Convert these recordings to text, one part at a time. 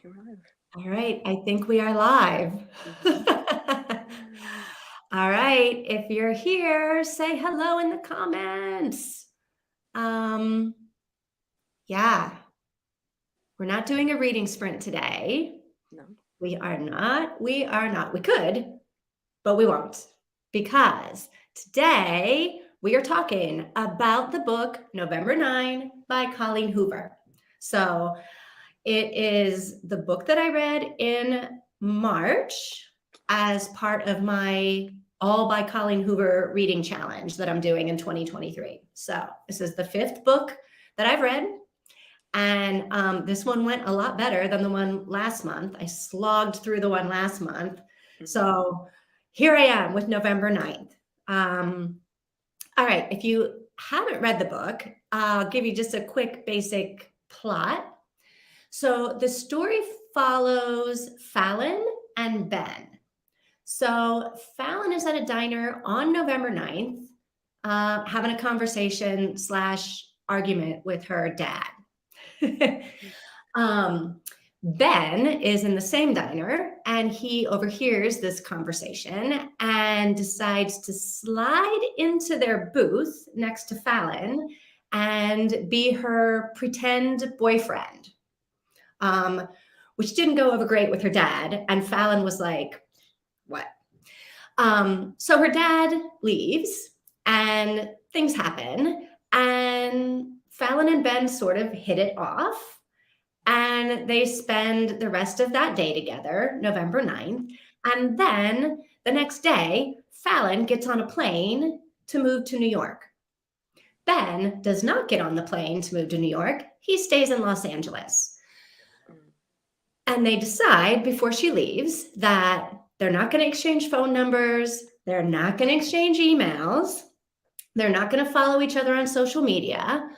you're live. All right, I think we are live. Mhm. All right, if you're here, say hello in the comments. Um, yeah, we're not doing a reading sprint today. No. We are not. We are not. We could, but we won't because today we are talking about the book November 9 by Colleen Hoover. So it is the book that I read in March as part of my All by Colleen Hoover reading challenge that I'm doing in 2023. So this is the fifth book that I've read. And this one went a lot better than the one last month. I slogged through the one last month. Mhm. So here I am with November 9th. All right, if you haven't read the book, I'll give you just a quick basic plot. So the story follows Fallon and Ben. So Fallon is at a diner on November 9th, having a conversation / argument with her dad. Ben is in the same diner and he overhears this conversation and decides to slide into their booth next to Fallon and be her pretend boyfriend. Which didn't go over great with her dad. And Fallon was like, what? So her dad leaves and things happen. And Fallon and Ben sort of hit it off. And they spend the rest of that day together, November 9th. And then the next day, Fallon gets on a plane to move to New York. Ben does not get on the plane to move to New York. He stays in Los Angeles. And they decide before she leaves that they're not going to exchange phone numbers. They're not going to exchange emails. They're not going to follow each other on social media.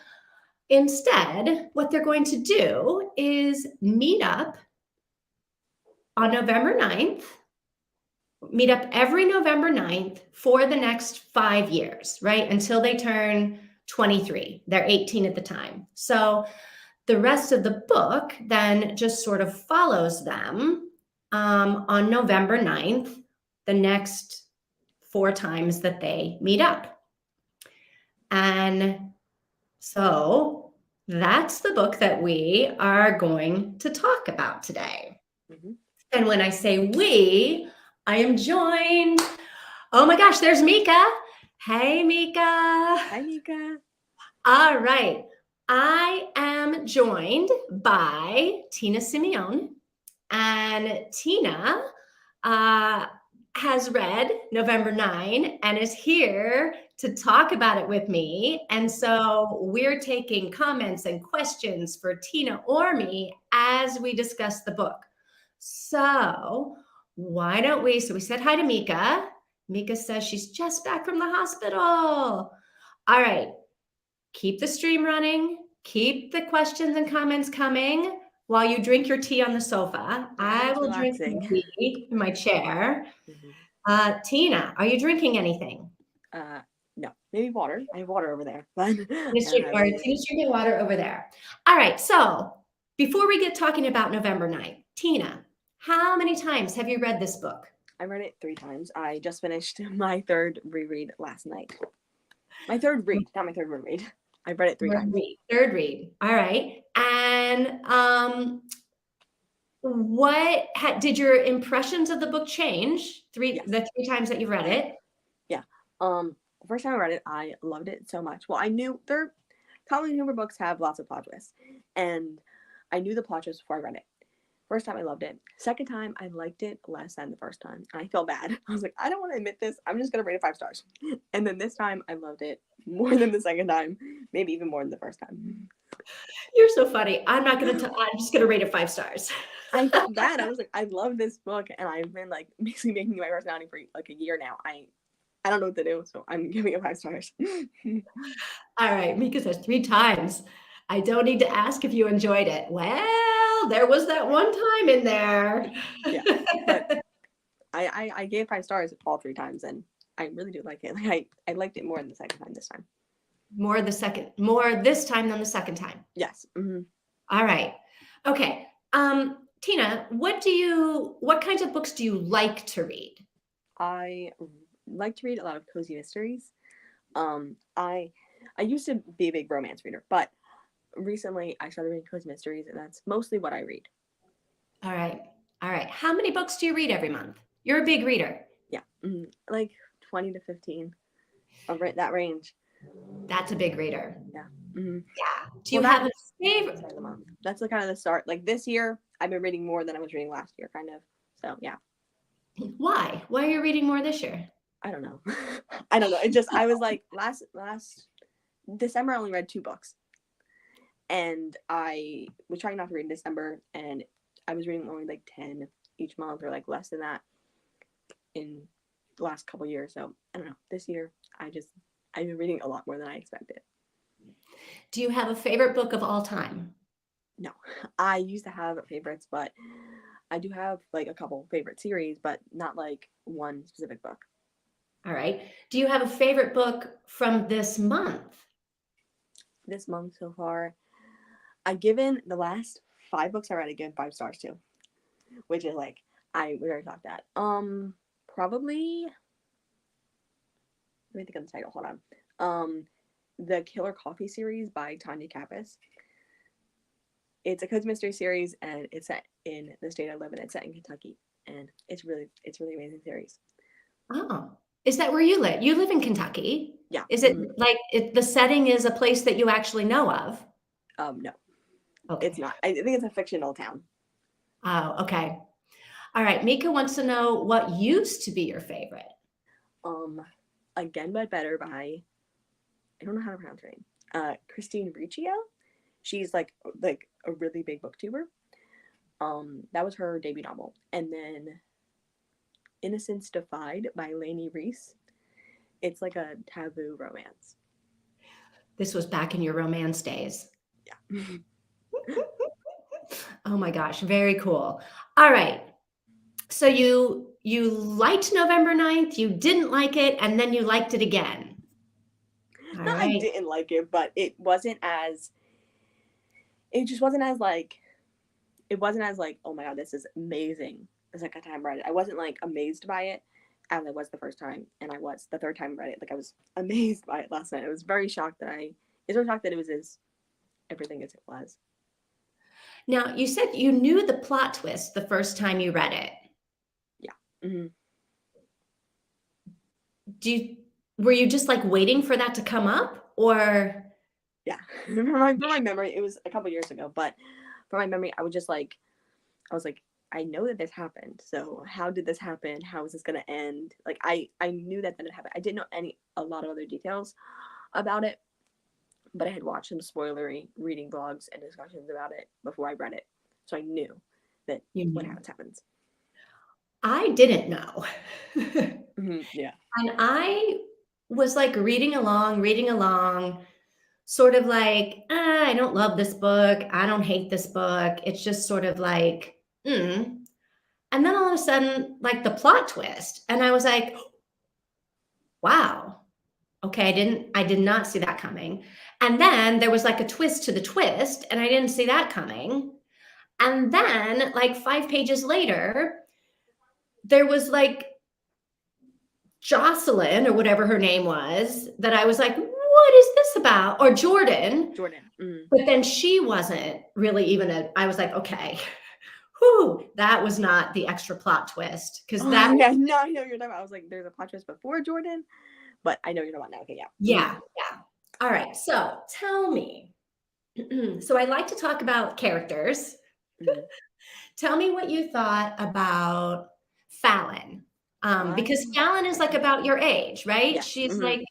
Instead, what they're going to do is meet up on November 9th, meet up every November 9th for the next 5 years, right? Until they turn 23. They're 18 at the time. So the rest of the book then just sort of follows them on November 9th, the next 4 times that they meet up. And so that's the book that we are going to talk about today. Mhm. And when I say we, I am joined. Oh my gosh, there's Mika. Hey, Mika. Hi, Mika. All right. I am joined by Tina Simeone, and Tina has read November 9 and is here to talk about it with me. And so we're taking comments and questions for Tina or me as we discuss the book. So why don't we? So we said hi to Mika. Mika says she's just back from the hospital. All right. Keep the stream running. Keep the questions and comments coming while you drink your tea on the sofa. I will drink my Relaxing. tea in my chair. Mhm. Tina, are you drinking anything? No, maybe water. I have water over there, but I don't have any. Tina's drinking water over there. All right. So before we get talking about November 9th, Tina, how many times have you read this book? I read it 3 times. I just finished my third reread last night. My third read, not my third reread. I read it 3 times. Third read. All right. And did your impressions of the book change Yes. the 3 times that you read it? Yeah. The first time I read it, I loved it so much. Well, I knew Colleen Hoover books have lots of plot twists, and I knew the plot twists before I read it. First time I loved it. Second time I liked it less than the first time. I felt bad. I was like, I don't want to admit this. I'm just gonna rate it 5 stars. And then this time I loved it more than the second time, maybe even more than the first time. You're so funny. I'm just gonna rate it 5 stars. I felt bad. I was like, I love this book, and I've been like basically making my personality for like a year now. I don't know what to do, so I'm giving it 5 stars. All right, Mika says 3 times. I don't need to ask if you enjoyed it. Well, there was that one time in there. Yeah, but I gave 5 stars all 3 times, and I really do like it. Like I liked it more than the second time this time. More this time than the second time. Yes. All right. Okay. Tina, what kinds of books do you like to read? I like to read a lot of cozy mysteries. I used to be a big romance reader, but recently I started reading cozy mysteries, and that's mostly what I read. All right. All right. How many books do you read every month? You're a big reader. Yeah, like 20 to 15, that range. That's a big reader. Yeah. Mm-hmm. Yeah. Do you Well, have a that's the favorite? start of the month. That's the kind of the start. Like this year, I've been reading more than I was reading last year, kind of. So yeah, Why? Why are you reading more this year? I don't know. I don't know. It just I was like last December I only read 2 books, and I was trying not to read in December, and I was reading only like 10 each month or like less than that in the last couple years. So I don't know. This year I've been reading a lot more than I expected. Do you have a favorite book of all time? No, I used to have favorites, but I do have like a couple favorite series, but not like one specific book. All right. Do you have a favorite book from this month? This month so far, I've given the last 5 books I read, I give 5 stars to, which is like we already talked that. Probably let me think of the title. Hold on. The Killer Coffee series by Tanya Kappas. It's a cozy mystery series, and it's set in the state I live in. It's set in Kentucky, and it's really amazing series. Oh, is that where you live? You live in Kentucky. Yeah. Is it like the setting is a place that you actually know of? No, it's Okay. not. I think it's a fictional town. Oh, okay. All right. Mika wants to know what used to be your favorite. Again but Better by, I don't know how to pronounce her name. Christine Riccio. She's like a really big booktuber. That was her debut novel, and then Innocence Defied by Lainey Reese. It's like a taboo romance. This was back in your romance days. Yeah. Oh my gosh, very cool. All right. So you liked November 9th, you didn't like it, and then you liked it again. All Not I right. didn't like it, but it just wasn't as like oh my god, this is amazing the second time I read it. I wasn't like amazed by it as I was the first time, and I was the third time I read it. Like I was amazed by it last night. I was very shocked that it was as everything as it was. Now, you said you knew the plot twist the first time you read it. Yeah. Mm-hmm. Do you were you just like waiting for that to come up or Yeah. For my memory, it was a couple years ago, but for my memory, I was like, I know that this happened. So how did this happen? How is this gonna end? Like I knew that it happened. I didn't know a lot of other details about it, but I had watched some spoilery reading blogs and discussions about it before I read it, so I knew that you what knew? happens. I didn't know. Mm-hmm. Yeah. And I was like reading along, sort of like, I don't love this book. I don't hate this book. It's just sort of like, mm. And then all of a sudden, like the plot twist. And I was like, wow. Okay, I did not see that coming. And then there was like a twist to the twist, and I didn't see that coming. And then, like 5 pages later, there was like Jocelyn or whatever her name was that I was like, what is this about? Or Jordan. Jordan. Mm-hmm. But then she wasn't really I was like, okay, whew, that was not the extra plot twist. Because that, yeah, no, I know you're talking about. I was like, there's a plot twist before Jordan, but I know you're talking about now. Okay, yeah. yeah, yeah. All right. So tell me. So I like to talk about characters. Mm-hmm. Tell me what you thought about Fallon. Because Fallon is like about your age, right? Yeah. She's Mm-hmm. like,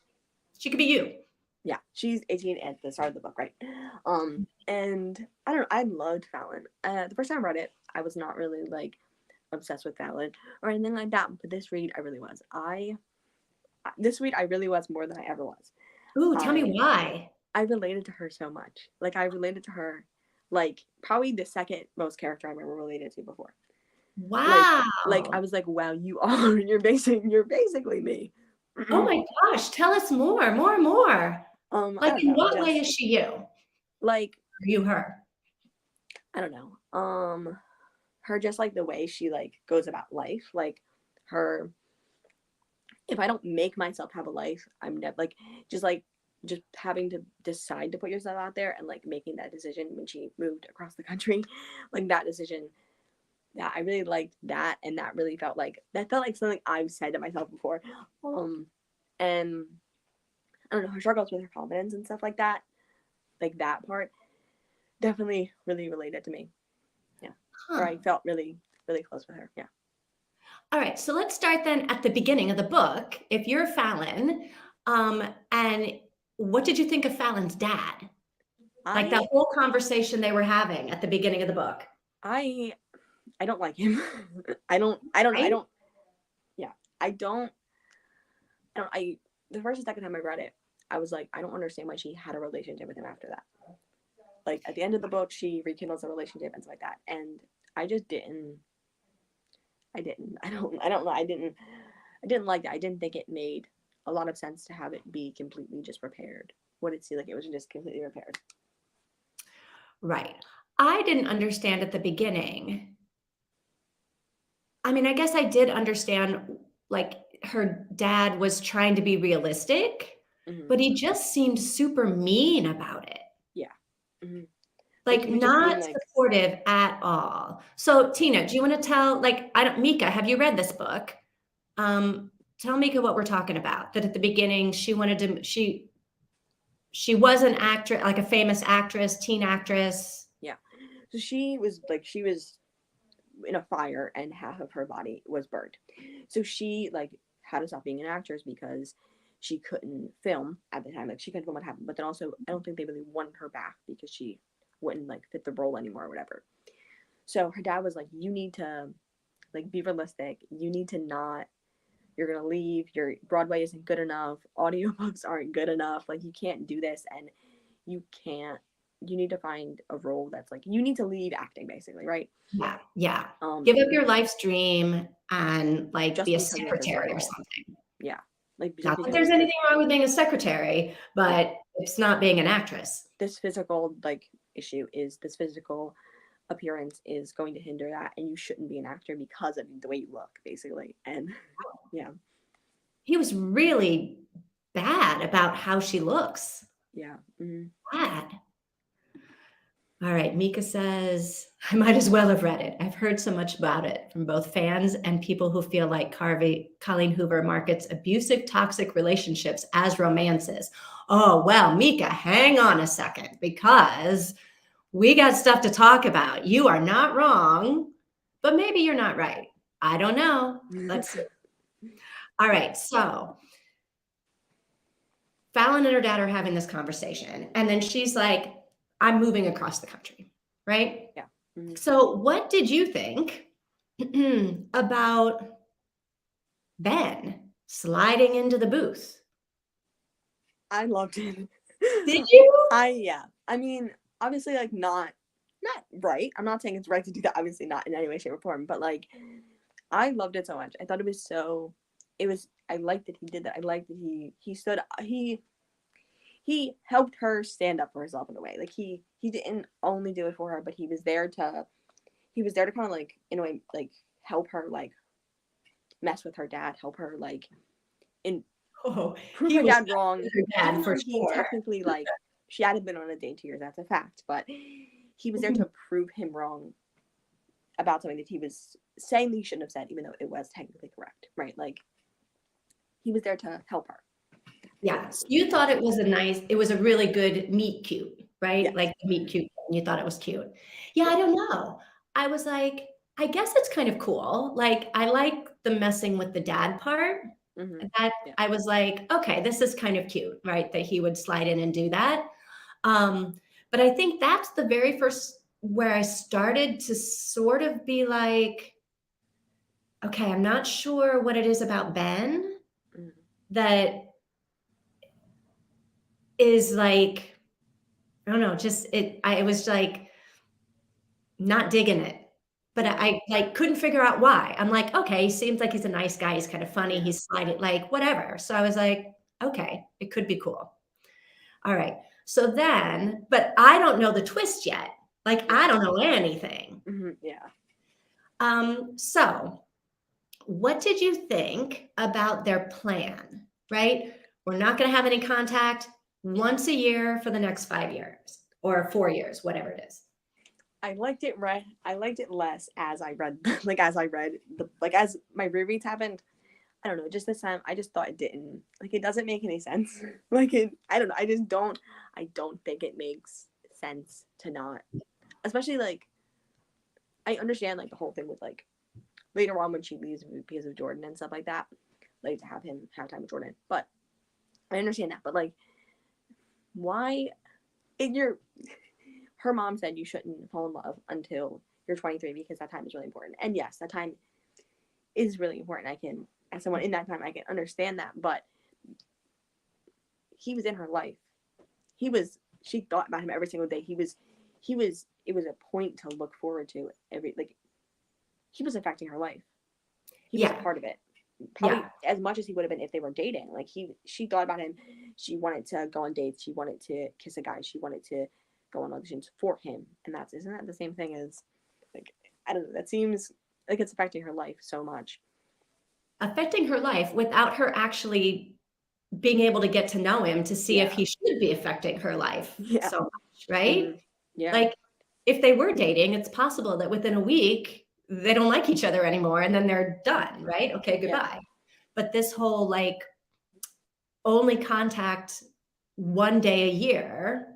she could be you. Yeah, she's 18 at the start of the book, right? And I don't know, I loved Fallon. The first time I read it, I was not really like obsessed with Fallon or anything like that. But this read, I really was. This read, I really was more than I ever was. Ooh, tell me why. I related to her so much. Like I related to her, like probably the second most character I've ever related to before. Wow. Like I was like, wow, you're basically me. Oh my gosh, tell us more. Like in what way is she you? Like Are you her? I don't know. her just like the way she like goes about life, like her, if I don't make myself have a life, I'm never like just having to decide to put yourself out there and like making that decision when she moved across the country, like that decision. Yeah, I really liked that, and that really felt like something I've said to myself before. And I don't know, her struggles with her confidence and stuff like that part, definitely really related to me. Yeah, or I felt really really close with her. Yeah. All right, so let's start then at the beginning of the book. If you're Fallon, and what did you think of Fallon's dad? Like that whole conversation they were having at the beginning of the book. I don't like him. I don't Right? yeah. I don't the first and second time I read it, I was like, I don't understand why she had a relationship with him after that. Like at the end of the book, she rekindles a relationship and stuff like that. And I just didn't I didn't. I don't know. I didn't like that. I didn't think it made a lot of sense to have it be completely just repaired. What it seemed like it was just completely repaired. Right. I didn't understand at the beginning. I mean, I guess I did understand like her dad was trying to be realistic, Mm-hmm. but he just seemed super mean about it. Yeah. Mm-hmm. Like Like he was just being not like, supportive at all. So Tina, do you want to tell like I don't Mika, have you read this book? Tell Mika what we're talking about. That at the beginning she wanted to she was an actress, like a famous actress, teen actress. yeah. So she was in a fire and half of her body was burned. So she like had to stop being an actress because she couldn't film at the time. Like she couldn't film what happened. But then also I don't think they really wanted her back because she wouldn't like fit the role anymore or whatever. So her dad was like, you need to like be realistic. You need to not, you're gonna leave. Your Broadway isn't good enough. Audiobooks aren't good enough. Like you can't do this, and you can't. You need to find a role that's like you need to leave acting, basically, right? Yeah, yeah. Give up your life's dream and like just be a because of secretary or physical, something. yeah, like just Not that because there's of anything wrong with being a secretary, but it's not being an actress. this physical like issue is this physical appearance is going to hinder that, and you shouldn't be an actor because of the way you look, basically. And yeah, He was really bad about how she looks. yeah. Mm-hmm. Bad. All right, Mika says, I might as well have read it. I've heard so much about it from both fans and people who feel like Colleen Hoover markets abusive, toxic relationships as romances. Oh, well, Mika, hang on a second, because we got stuff to talk about. You are not wrong, but maybe you're not right. I don't know. Let's see. All right, so Fallon and her dad are having this conversation, and then she's like, I'm moving across the country, right? Yeah. Mm-hmm. So, what did you think about Ben sliding into the booth? I loved it. Did you? Yeah. I mean, obviously, like not right. I'm not saying it's right to do that. Obviously, not in any way, shape, or form. But like, I loved it so much. I thought it was so. It was. I liked that he did that. I liked that he stood. He helped her stand up for herself in a way. Like he didn't only do it for her, but he was there to kind of like in a way like help her like mess with her dad, help her like in prove her dad wrong. Her dad even for though he sure. technically like she hadn't been on a date in 2 years, that's a fact. But he was there to prove him wrong about something that he was saying that he shouldn't have said, even though it was technically correct, right? Like he was there to help her. Yeah. So you thought it was a really good meet cute, right? Yes. Like meet cute. And you thought it was cute. Yeah, I don't know. I was like, I guess it's kind of cool. Like, I like the messing with the dad part. Mm-hmm. That Yeah. I was like, okay, this is kind of cute, right? That he would slide in and do that. But I think that's the very first where I started to sort of be like, okay, I'm not sure what it is about Ben that is like, I don't know, just I was like not digging it. But I like couldn't figure out why. I'm like, okay, he seems like he's a nice guy. He's kind of funny. He's sliding, like whatever. So I was like, okay, it could be cool. All right. So then, but I don't know the twist yet. Like I don't know anything. Mm-hmm. Yeah. So what did you think about their plan, right? We're not going to have any contact once a year for the next 5 years or 4 years, whatever it is. I liked it less as I read like as I read the like as my rereads happened. I don't know, just this time I just thought it didn't like it doesn't make any sense. Like it I don't know, I don't think it makes sense to not, especially like I understand like the whole thing with like later on when she leaves because of Jordan and stuff like that, like to have him have time with Jordan. But I understand that. But like why in your her mom said you shouldn't fall in love until you're 23 because that time is really important. And yes, that time is really important. I can, as someone in that time, I can understand that. But he was in her life. She thought about him every single day. It was a point to look forward to he was affecting her life. He was part of it. Probably as much as he would have been if they were dating. Like she thought about him. She wanted to go on dates. She wanted to kiss a guy. She wanted to go on auditions for him. And isn't that the same thing as like I don't know, that seems like it's affecting her life so much. Affecting her life without her actually being able to get to know him to see if he should be affecting her life so much, right? Mm-hmm. Yeah. Like if they were dating, it's possible that within a week they don't like each other anymore and then they're done, right? Okay, goodbye. Yeah. But this whole like only contact one day a year,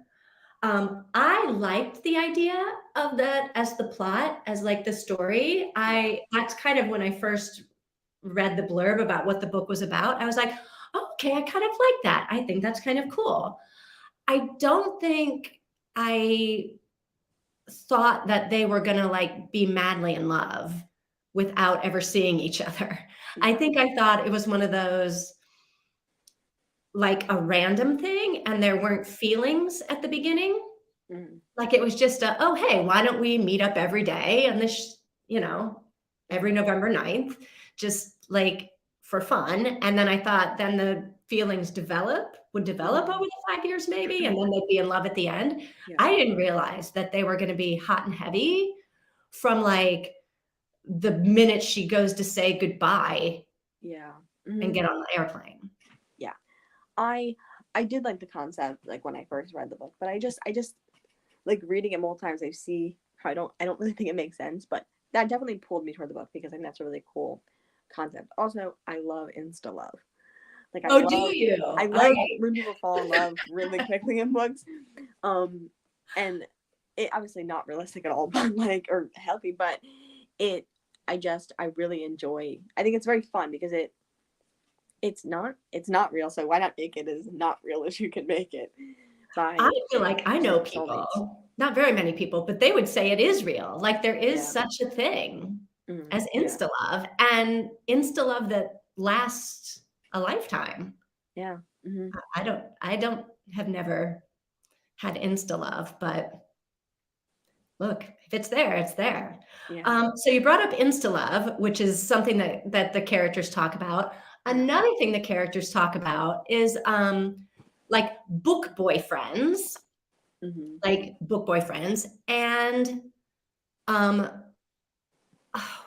I liked the idea of that as the plot, as like the story. That's kind of when I first read the blurb about what the book was about. I was like, oh, okay, I kind of like that. I think that's kind of cool. I don't think I thought that they were going to like be madly in love without ever seeing each other. I think I thought it was one of those like a random thing and there weren't feelings at the beginning. Like it was just oh, hey, why don't we meet up every day and this, every November 9th, just like for fun. And then I thought then the feelings would develop over the 5 years maybe, and then they'd be in love at the end. Yeah. I didn't realize that they were going to be hot and heavy from like the minute she goes to say goodbye. Yeah. And get on the airplane. Yeah. I did like the concept like when I first read the book, but I just like reading it multiple times, I see how I don't really think it makes sense, but that definitely pulled me toward the book because I think that's a really cool concept. Also, I love insta love. Like do you? I love when people fall in love really quickly in books. And it obviously not realistic at all, but like or healthy, but I really enjoy. I think it's very fun because it's not real, so why not make it as not real as you can make it? I feel like I know people, not very many people, but they would say it is real. Like there is such a thing as insta love and insta love that lasts a lifetime. Yeah. Mm-hmm. I have never had insta love, but look, if it's there, it's there. Yeah. So you brought up insta love, which is something that the characters talk about. Another thing the characters talk about is like book boyfriends, and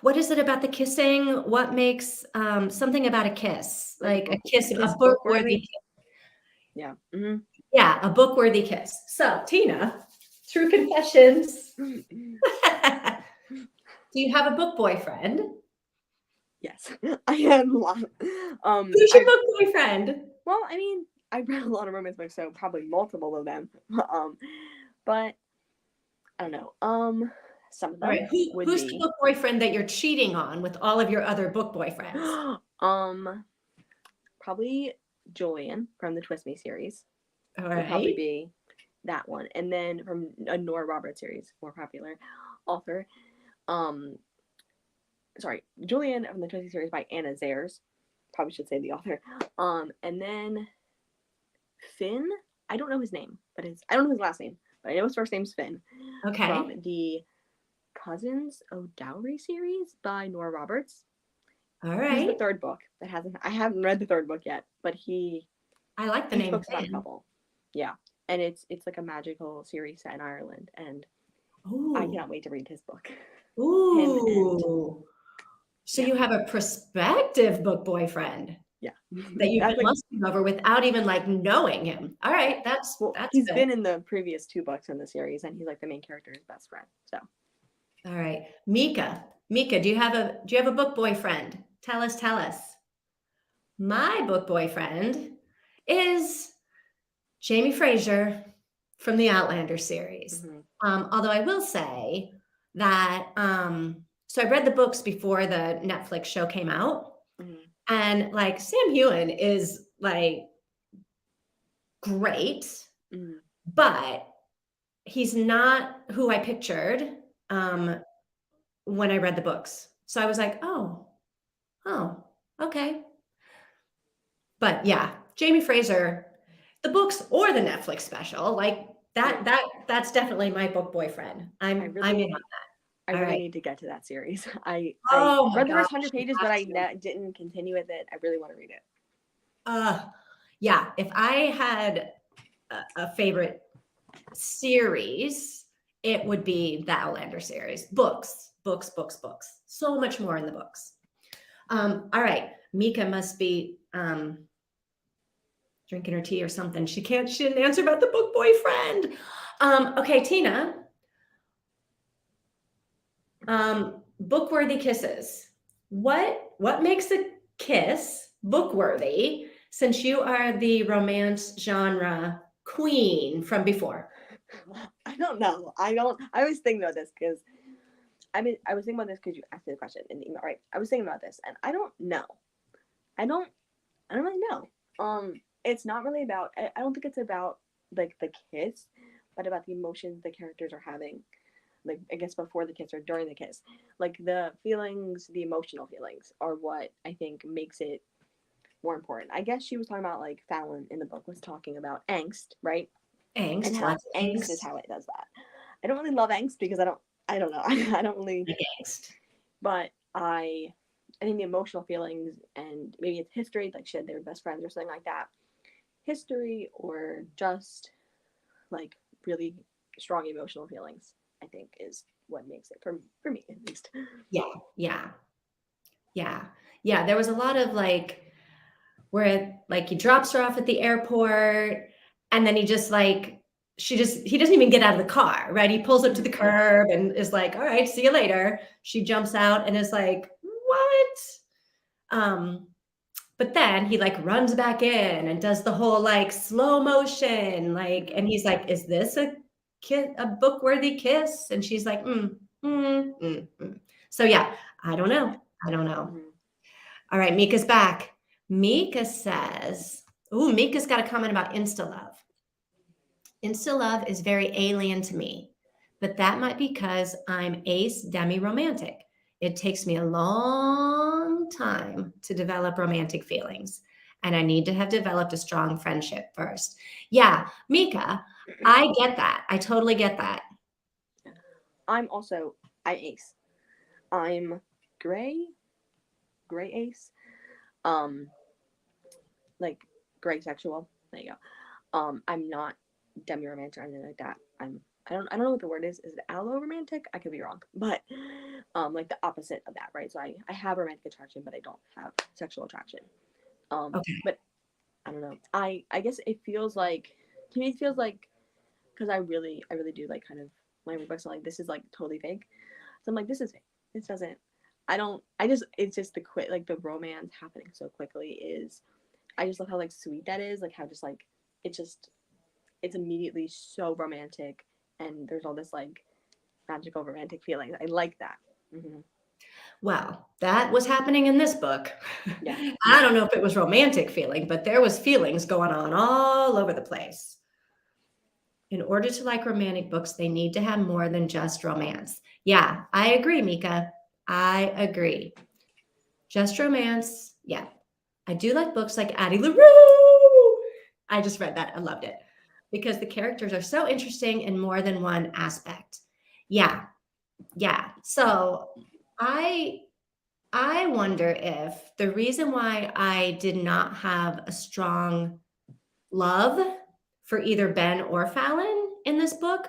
what is it about the kissing? What makes something about a kiss, like a kiss, a book-worthy kiss? Yeah. Mm-hmm. Yeah, a book-worthy kiss. So Tina, true confessions. Do you have a book boyfriend? Yes, I had a lot. Who's your book boyfriend? Well, I mean, I read a lot of romance books, so probably multiple of them. But I don't know. Some of them. Right. Who's the book boyfriend that you're cheating on with all of your other book boyfriends? Probably Julian from the Twist Me series. All right. Would probably be that one, and then from a Nora Roberts series, more popular author. Sorry, Julian from the Twist Me series by Anna Zares. Probably should say the author. And then Finn. I don't know his name, but I don't know his last name, but I know his first name's Finn. Okay. From the Cousins O'Dowry series by Nora Roberts. All right. He's the third book I haven't read the third book yet, but I like the name. Books about a couple. Yeah, and it's like a magical series set in Ireland, and I cannot wait to read his book. him and Ooh. So yeah, you have a prospective book boyfriend yeah. that you've That's been like, lusting over without even like knowing him. All right, well, that's he's good. been in the previous 2 books in the series, and he's like the main character's best friend. So All right. Mika. Mika, do you have a book boyfriend? Tell us, tell us. My book boyfriend is Jamie Fraser from the Outlander series. hmm Although I will say that so I read the books before the Netflix show came out, hmm and like Sam Heughan is like great, hmm but he's not who I pictured yeah, um, when I read the books. So I was like, oh, okay. But yeah, Jamie Fraser, the books or the Netflix special, like yeah. that's definitely my book boyfriend. I I'm in on really, I that. All really right. need to get to that series. I Oh my read the gosh, first 100 you pages, have but I to. didn't continue with it. I really want to read it. Uh, yeah, if I had a favorite series, it would be the Outlander series. Books, books, books, books. So much more in the books. All right. Mika must be drinking her tea or something. She didn't answer about the book boyfriend. Okay, Tina. Book-worthy kisses. What makes a kiss book-worthy since you are the romance genre queen from before? I don't know. I don't. I was thinking about this because I was thinking about this because you asked me the question in the email, right? I was thinking about this, and I don't know. I don't. I don't really know. It's not really about. I don't think it's about like the kiss, but about the emotions the characters are having. Like I guess before the kiss or during the kiss, like the feelings, the emotional feelings are what I think makes it more important. I guess she was talking about like Fallon in the book was talking about angst, right? And Angst, how lots of angst is angst. how it does that. I don't really love angst because I don't know. I don't really, Like angst. but I think the emotional feelings and maybe it's history, like she said they were best friends or something like that. History or just like really strong emotional feelings, I think is what makes it for me at least. Yeah, yeah, yeah, yeah. There was a lot of like where like he drops her off at the airport, and then he doesn't even get out of the car, right? He pulls up to the Yeah. curb and is like, all right, see you later. She jumps out and is like, what? Um, but then he like runs back in and does the whole like slow motion, like, and he's like, is this a book worthy kiss? And she's like, So yeah, I don't know. I don't know. Mm-hmm. All right, Mika's back. Mika says, Mika's got a comment about Insta Love. Insta Love is very alien to me, but that might be because I'm ace demi romantic. It takes me a long time to develop romantic feelings, and I need to have developed a strong friendship first. Yeah, Mika, I get that. I totally get that. I'm also I ace. I'm gray, gray ace. Um, like gray sexual. There you go. I'm not demi romantic or anything like that. I don't know what the word is. Is it allo romantic? I could be wrong, but like the opposite of that, right? So I have romantic attraction, but I don't have sexual attraction. Okay. But I don't know. I guess it feels like to me it feels like because I really do like kind of when I read books I'm like this is like totally fake. So I'm like this is fake. This doesn't. I don't. I just it's just the quick like the romance happening so quickly is. I just love how like sweet that is. Like how just like it just it's immediately so romantic and there's all this like magical romantic feelings. I like that. Mm-hmm. Well, that was happening in this book. Yeah. I don't know if it was romantic feeling, but there was feelings going on all over the place. In order to like romantic books, they need to have more than just romance. Yeah, I agree, Mika. I agree. Just romance. Yeah. I do like books like Addie LaRue. I just read that. I loved it because the characters are so interesting in more than one aspect. Yeah. Yeah. So I I wonder if the reason why I did not have a strong love for either Ben or Fallon in this book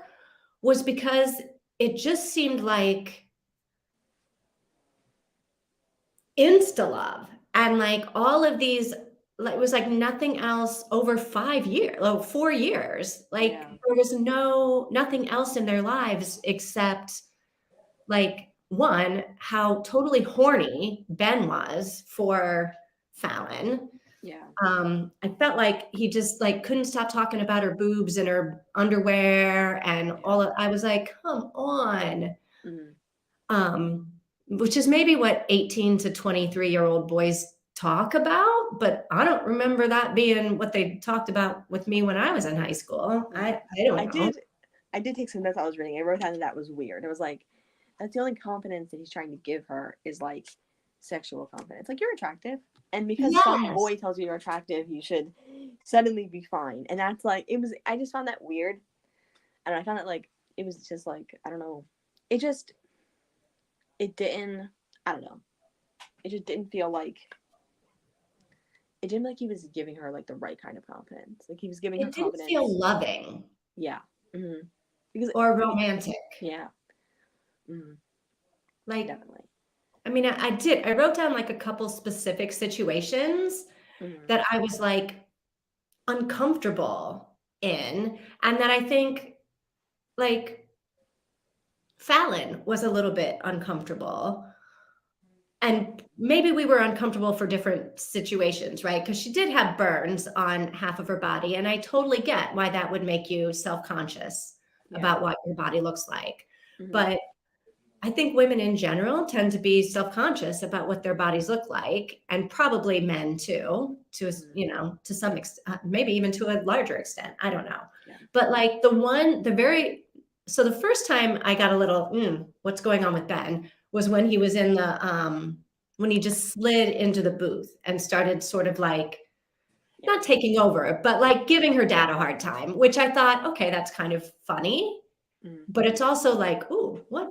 was because it just seemed like insta love. And like all of these, like it was like nothing else over 5 years, 4 years. Like Yeah. there was nothing else in their lives except like one, how totally horny Ben was for Fallon. Yeah. I felt like he just like couldn't stop talking about her boobs and her underwear and Yeah. I was like, come on. Mm. Um, which is maybe what 18 to 23-year-old boys talk about, but I don't remember that being what they talked about with me when I was in high school. Yeah. I don't I know. did I did take some notes I was reading. I wrote down that was weird. It was like that's the only confidence that he's trying to give her is like sexual confidence. Like you're attractive. And because some Yes. boy tells you you're attractive, you should suddenly be fine. And that's like it was I just found that weird. And I found it like it was just like I don't know. It just it didn't I don't know. It just didn't feel like it didn't like he was giving her like the right kind of confidence. Like he was giving her It didn't feel confidence. loving Yeah. Mm-hmm. Because or I mean, romantic. yeah. Mm-hmm. Like, Definitely. I mean, I wrote down like a couple specific situations Mm-hmm. that I was like uncomfortable in, and that I think like Fallon was a little bit uncomfortable. And maybe we were uncomfortable for different situations, right? Because she did have burns on half of her body. And I totally get why that would make you self conscious Yeah. about what your body looks like. Mm-hmm. But I think women in general tend to be self conscious about what their bodies look like, and probably men too, Mm-hmm. to some extent, maybe even to a larger extent. I don't know. Yeah. But like so the first time I got a little, what's going on with Ben was when he was when he just slid into the booth and started sort of like, Yeah. not taking over, but like giving her dad a hard time, which I thought, okay, that's kind of funny. Mm-hmm. But it's also like, ooh, what?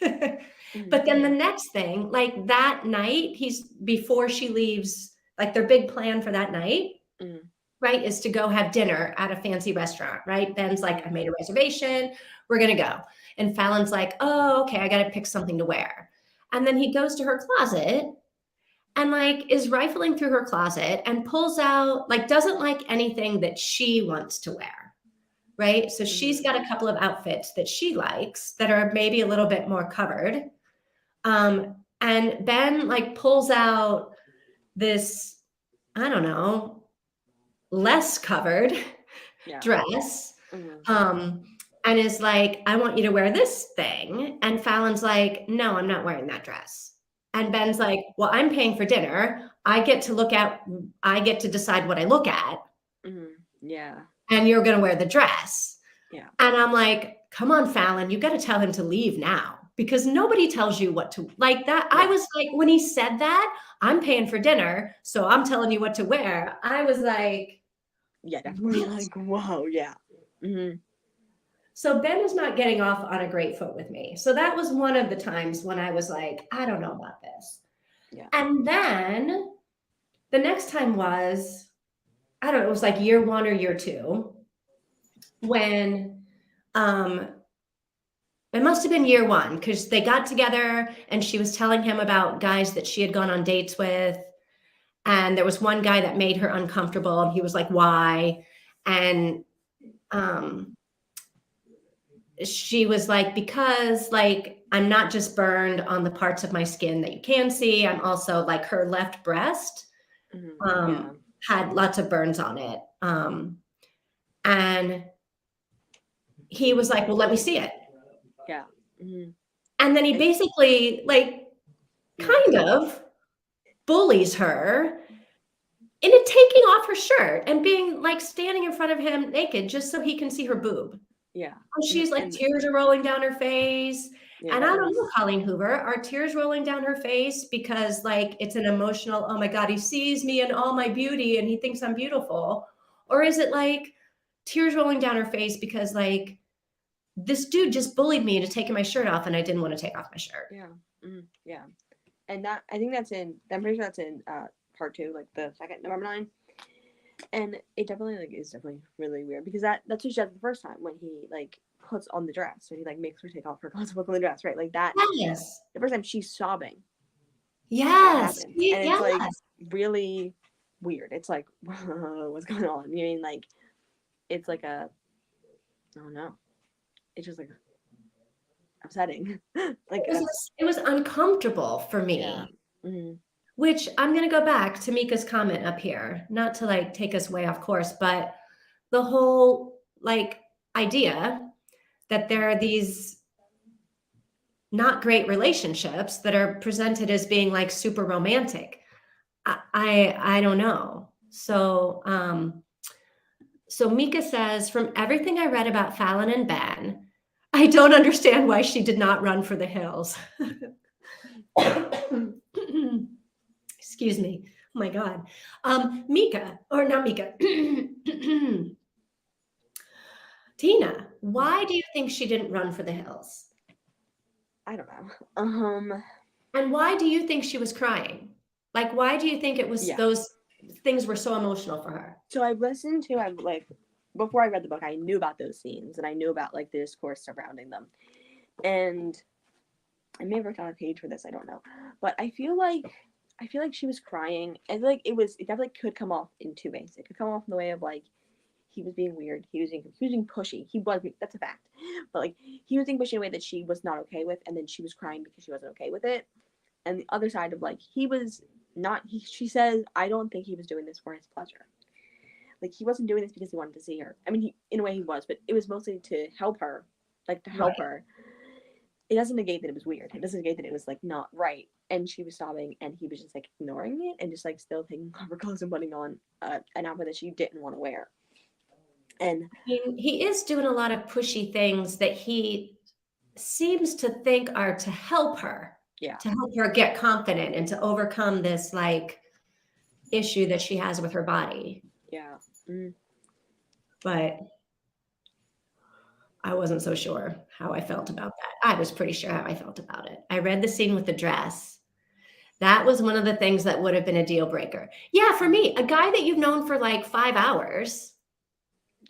Mm-hmm. But then the next thing, like that night, before she leaves, like their big plan for that night, Mm-hmm. right, is to go have dinner at a fancy restaurant, right? Ben's like, I made a reservation, we're gonna go. And Fallon's like, oh, okay, I gotta pick something to wear. And then he goes to her closet and like is rifling through her closet and pulls out, like, doesn't like anything that she wants to wear, right? So she's Mm-hmm. got a couple of outfits that she likes that are maybe a little bit more covered. And Ben like pulls out this, I don't know, less covered Yeah. dress, Mm-hmm. and is like, I want you to wear this thing. And Fallon's like, no, I'm not wearing that dress. And Ben's like, well, I'm paying for dinner. I get to decide what I look at. Mm-hmm. Yeah. And you're going to wear the dress. Yeah. And I'm like, come on, Fallon, you got to tell him to leave now because nobody tells you what to like that. Yeah. I was like, when he said that, I'm paying for dinner, so I'm telling you what to wear. I was like, Yeah, definitely what? like, whoa, yeah. Mm-hmm. So Ben is not getting off on a great foot with me. So that was one of the times when I was like, I don't know about this. Yeah. And then the next time was, I don't know, it was like year one or year two when it must have been year one because they got together and she was telling him about guys that she had gone on dates with. And there was one guy that made her uncomfortable. And he was like, why? And she was like, because like, I'm not just burned on the parts of my skin that you can see. I'm also like her left breast Mm-hmm. Yeah. had lots of burns on it. And he was like, well, let me see it. Yeah. Mm-hmm. And then he And, basically like yeah. kind of bullies her into taking off her shirt and being like standing in front of him naked just so he can see her boob. Yeah. And she's like, And tears are rolling down her face. yeah, And I that don't know, was Colleen Hoover, are tears rolling down her face because like it's an emotional, oh my God, he sees me in all my beauty and he thinks I'm beautiful? Or is it like tears rolling down her face because like this dude just bullied me into taking my shirt off and I didn't want to take off my shirt? yeah. Mm-hmm. Yeah. And that I think that's I'm pretty sure that's in part two, like the second number 9. And it definitely like is definitely really weird because that's what she does the first time when he like puts on the dress. So he like makes her take off her clothes, put on the dress, right? Like that Yes. the first time she's sobbing. that Yes. happens, and it's like Yes. really weird. It's like what's going on? You mean like it's like a I don't know. It's just like upsetting. Like It was uncomfortable for yeah. me, Mm, which I'm going to go back to Mika's comment up here, not to like take us way off course, but the whole like idea that there are these not great relationships that are presented as being like super romantic. I don't know. So Mika says, from everything I read about Fallon and Ben, I don't understand why she did not run for the hills. Excuse me. Oh my God. Mika, or not Mika. Tina, mm, why do you think she didn't run for the hills? I don't know. And why do you think she was crying? Like, why do you think it was Yeah. those things were so emotional for her? So I like before I read the book, I knew about those scenes and I knew about like the discourse surrounding them. And I may have written on a page for this, I don't know. But I feel like she was crying. I feel like it definitely could come off in two ways. It could come off in the way of like he was being weird, he was being pushy. He was That's a fact. But like he was being pushy in a way that she was not okay with, and then she was crying because she wasn't okay with it. And the other side of like he was not he she says, I don't think he was doing this for his pleasure. Like he wasn't doing this because he wanted to see her. I mean, in a way he was, but it was mostly to help her, like to help Right. her. It doesn't negate that it was weird. It doesn't negate that it was like not right. And she was sobbing, and he was just like ignoring it and just like still taking off her clothes and putting on an outfit that she didn't want to wear. And mean, he is doing a lot of pushy things that he seems to think are yeah, to help her get confident and to overcome this like issue that she has with her body. yeah, mm, But I wasn't so sure how I felt about that. I was pretty sure how I felt about it. I read the scene with the dress. That was one of the things that would have been a deal breaker. Yeah, for me, a guy that you've known for like 5 hours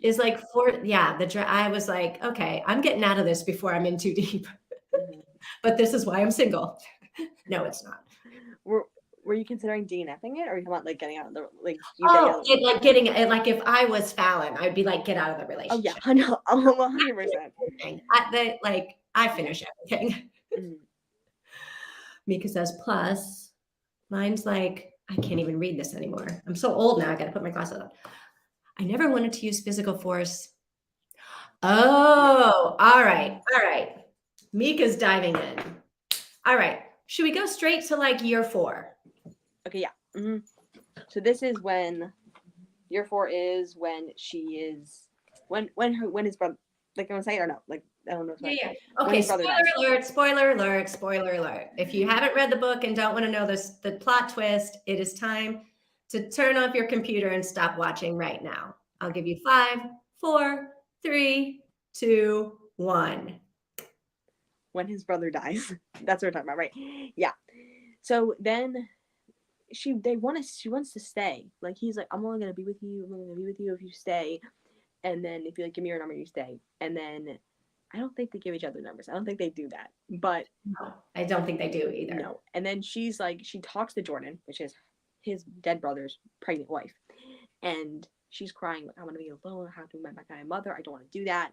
is like yeah, I was like, okay, I'm getting out of this before I'm in too deep. mm. But this is why I'm single. No, it's not. Were Were you considering DNFing it, or you about like getting out of the like you getting Oh, out of it like getting it like if I was Fallon, I'd be like, get out of the Oh yeah, relationship. I know, 100%. I finish everything. Mm. Mika says, plus, mine's like, I can't even read this anymore. I'm so old now, I gotta put my glasses on. I never wanted to use physical force. Yeah. Oh, all right, all right. Mika's diving in. All right, should we go straight to like year 4? Okay, yeah. So this is when year 4 is when she is when his brother, like I'm gonna say it or no, like I don't know, Yeah, yeah. when Okay, his brother dies. spoiler alert, spoiler alert, spoiler alert. If you haven't read the book and don't want to know the plot twist, it is time to turn off your computer and stop watching right now. I'll give you 5, 4, 3, 2, 1. When his brother dies. That's what we're talking about, right? Yeah. So then she wants to stay. Like he's like, I'm only gonna be with you. I'm only gonna be with you if you stay. And then if you like give me your number, you stay. And then I don't think they give each other numbers. I don't think they do that. But No, I don't think they do either. no. And then she's like, she talks to Jordan, which is his dead brother's pregnant wife, and she's crying like, I want to be alone. I have to meet my mother. I don't want to do that.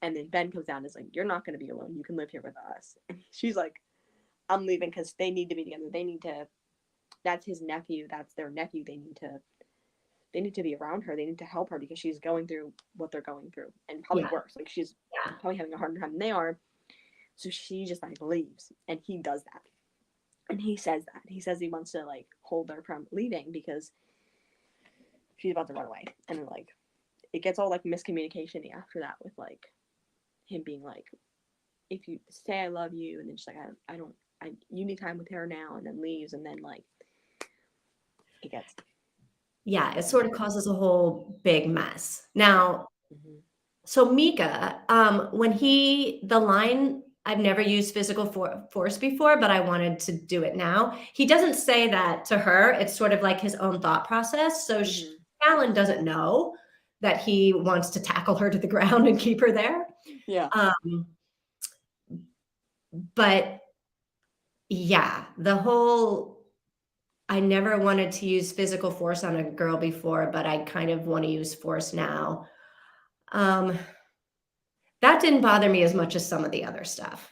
And then Ben comes down and is like, you're not going to be alone. You can live here with us. And she's like, I'm leaving because they need to be together. They need to. That's his nephew. That's their nephew. They need to. They need to be around her. They need to help her because she's going through what they're going through, and probably Yeah, worse. Like she's yeah. probably having a harder time than they are. So she just like leaves, and he does that. And he says that he says he wants to like hold her from leaving because she's about to run away, and then, like it gets all like miscommunication after that with like him being like, if you say I love you, and then she's like, I don't, you need time with her now, and then leaves, and then like it gets Yeah, it sort of causes a whole big mess. Now, mm-hmm. so Mika, the line, I've never used physical force before, but I wanted to do it now. He doesn't say that to her. It's sort of like his own thought process. So Mm-hmm. Fallon doesn't know that he wants to tackle her to the ground and keep her there. Yeah. But yeah, the whole I never wanted to use physical force on a girl before, but I kind of want to use force now. Um, that didn't bother me as much as some of the other stuff,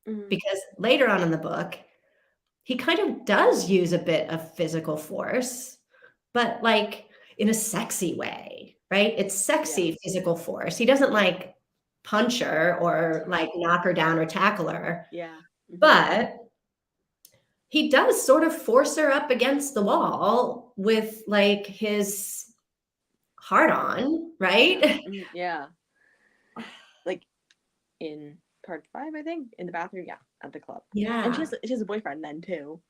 Mm-hmm. because later on in the book, he kind of does use a bit of physical force, but like in a sexy way, right? It's Yeah. sexy physical force. He doesn't like punch her or like knock her down or tackle her, Yeah. Mm-hmm. but he does sort of force her up against the wall with like his heart on, Yeah. right? Mm-hmm. Yeah. Like in part 5, I think, in the bathroom. Yeah, at the club. And Yeah. she has a boyfriend then too,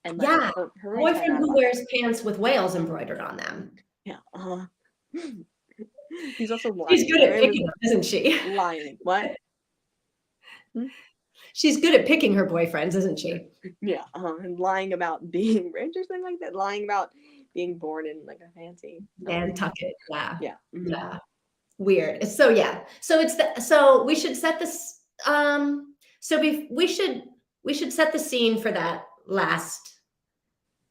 and like Yeah. her A room's kind of boyfriend mad who about it. wears pants with whales embroidered on them. Yeah. He's also She's lying. good That at man was picking them, isn't she? lying. What? Hmm? She's good at picking her boyfriends, isn't she? Yeah. And lying about being rich or something like that. Lying about being born in like a fancy something. Nantucket. Yeah. Yeah. Mm-hmm. Yeah. Weird. So yeah. So we should set this we should set the scene for that last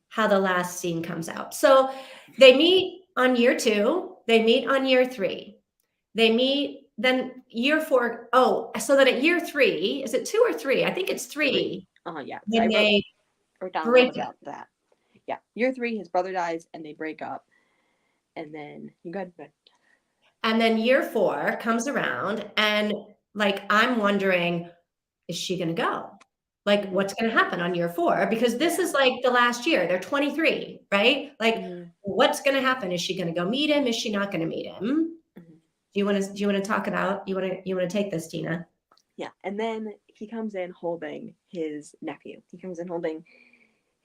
how the last scene comes out. So they meet on year 2, they meet on year 3. They meet then year 4. Oh, so that at year 3, is it 2 or 3? I think it's 3. 3 Yeah. So I when they wrote down a little break bit up. about that. Yeah. Year 3, his brother dies and they break up. And then you got good. And then year 4 comes around and like I'm wondering, is she going to go? Like what's going to happen on year 4? Because this is like the last year. They're 23, right? Like what's going to happen? Is she going to go meet him? Is she not going to meet him? Do you want to talk about you want to take this, Tina? Yeah. And then he comes in holding his nephew. He comes in holding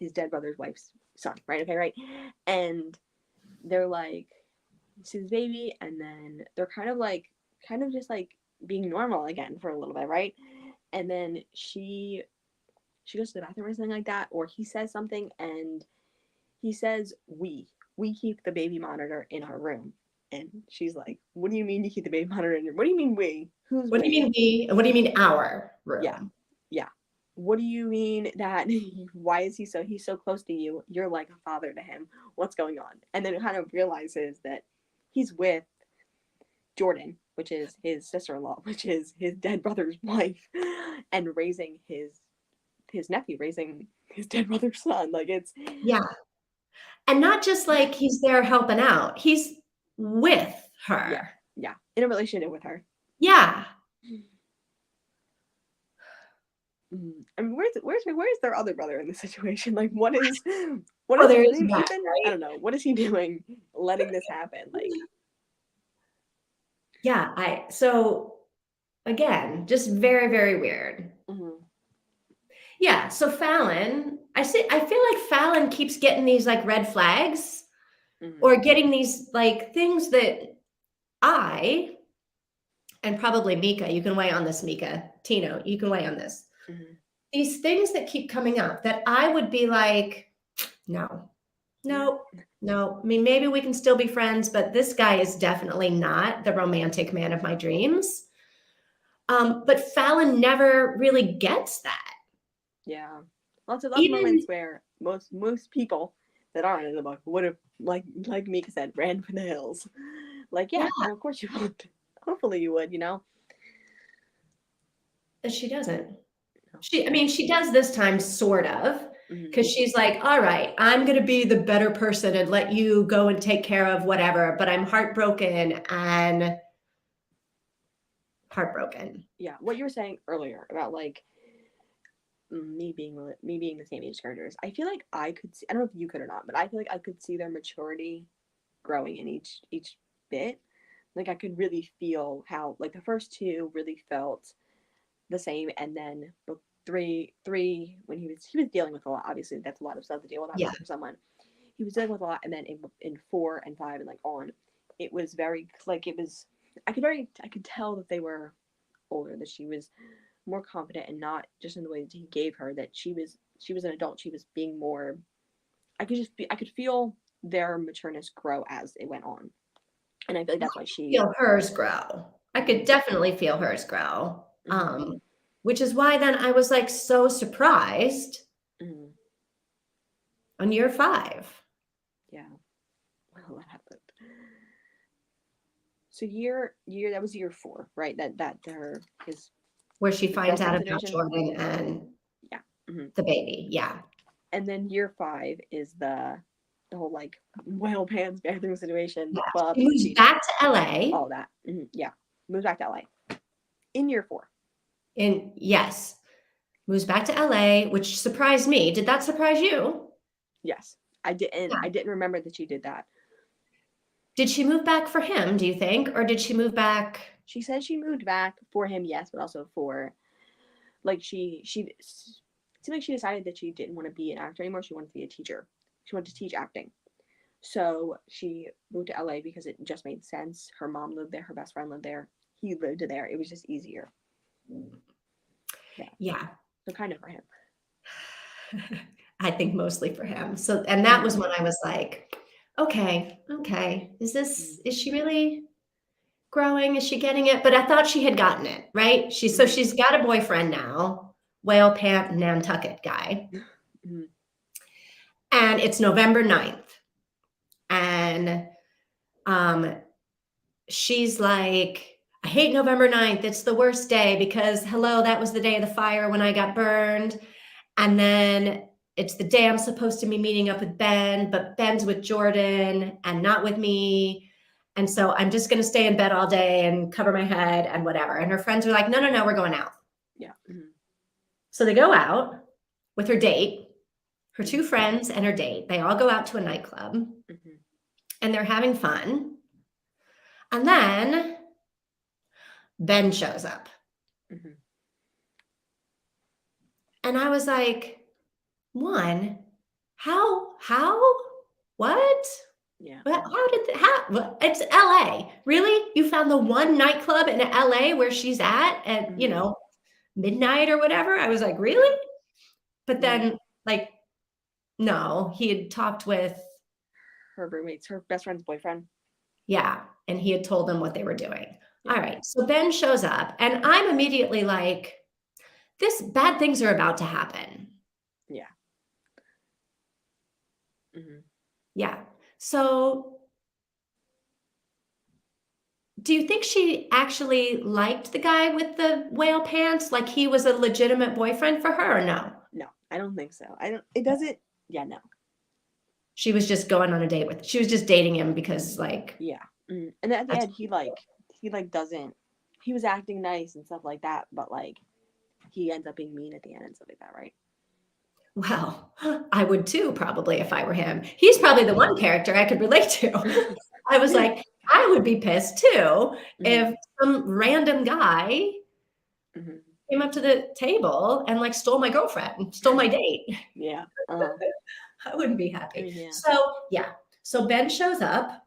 his dead brother's wife's son, right? Okay, right. And they're like, this is baby, and then they're kind of just like being normal again for a little bit, right? And then she goes to the bathroom or something like that, or he says something, and he says, we keep the baby monitor in our room. And she's like, what do you mean you keep the baby monitor in your, what do you mean we? Who's What do we? you mean we? And what do you mean our Yeah. room? Yeah. What do you mean that why is he's so close to you? You're like a father to him. What's going on? And then it kind of realizes that he's with Jordan, which is his sister-in-law, which is his dead brother's wife, and raising his nephew, raising his dead brother's son. Like it's Yeah. And not just like he's there helping out. He's with her. Yeah. In a relationship with her. Yeah. I mean, where's their other brother in this situation? Like, what is There his is name? that, Ethan? right? I don't know. What is he doing, letting this happen? Like, yeah. So again, just very, very weird. Yeah. So Fallon, I feel like Fallon keeps getting these like red flags or getting these like things that and probably Mika, you can weigh on this, Mika. Tino, you can weigh on this. These things that keep coming up that I would be like, no. I mean, maybe we can still be friends, but this guy is definitely not the romantic man of my dreams. But Fallon never really gets that. Yeah. Lots of moments where most people that aren't in the book would have, like Mika said, ran for the hills. Like, yeah. Of course you would. Hopefully you would, But she doesn't. She does this time, sort of, because she's like, all right, I'm going to be the better person and let you go and take care of whatever, but I'm heartbroken. Yeah. What you were saying earlier about like me being the same age characters, I feel like I could see, I don't know if you could or not, but I feel like I could see their maturity growing in each bit. Like I could really feel how like the first 2 really felt the same, and then book 3 when he was dealing with a lot. Obviously that's a lot of stuff to deal with for someone. He was dealing with a lot, and then in 4 and 5 and like on, it was very like it was I could tell that they were older, that she was more confident, and not just in the way that he gave her, that she was an adult. She was being more, I could feel their matureness grow as it went on. And I feel like that's why she feel hers grow. I could definitely feel hers grow. Which is why then I was like so surprised on year 5. Yeah. Well, that happened. So that was year 4, right? That his Where she finds out girlfriend about situation. Jordan and Yeah. Mm-hmm. the baby. Yeah. And then year 5 is the whole like whale pants bathroom situation, the Yeah. club, She moves cheating, back to LA. all that. Mm-hmm. Yeah. Moves back to LA in year 4. Yes. Moves back to LA, which surprised me. Did that surprise you? Yes. I Yeah. didn't remember that she did that. Did she move back for him, do you think? Or did she move back? She said she moved back for him, yes, but also for like she it seemed like she decided that she didn't want to be an actor anymore. She wanted to be a teacher. She wanted to teach acting. So she moved to LA because it just made sense. Her mom lived there, her best friend lived there. He lived there. It was just easier. Yeah. So kind of for him. I think mostly for him. So, and that was when I was like, okay, is she really growing? Is she getting it? But I thought she had gotten it, right? So she's got a boyfriend now, whale pant Nantucket guy. Mm-hmm. And it's November 9th. And she's like, I hate November 9th. It's the worst day because hello, that was the day of the fire when I got burned. And then it's the day I'm supposed to be meeting up with Ben, but Ben's with Jordan and not with me. And so I'm just going to stay in bed all day and cover my head and whatever. And her friends are like, no, we're going out. Yeah. Mm-hmm. So they go out with her date, her 2 friends and her date. They all go out to a nightclub and they're having fun. And then Ben shows up. And I was like, one, how, what? Yeah. How it's LA. Really? You found the one nightclub in LA where she's at, you know, midnight or whatever? I was like, really? But then, like, no, he had talked with her roommates, her best friend's boyfriend. Yeah. And he had told them what they were doing. Yeah. All right. So Ben shows up and I'm immediately like, bad things are about to happen. Yeah. Yeah. So do you think she actually liked the guy with the whale pants? Like he was a legitimate boyfriend for her or no? No, I don't think so. No. She was just going on a date she was just dating him because like. Yeah. And then at the end, he was acting nice and stuff like that, but like he ends up being mean at the end and stuff like that, right? Well, I would too, probably, if I were him. He's probably the one character I could relate to. I was like, I would be pissed too if some random guy came up to the table and like stole my girlfriend, stole my date. Yeah. I wouldn't be happy. Yeah. So Ben shows up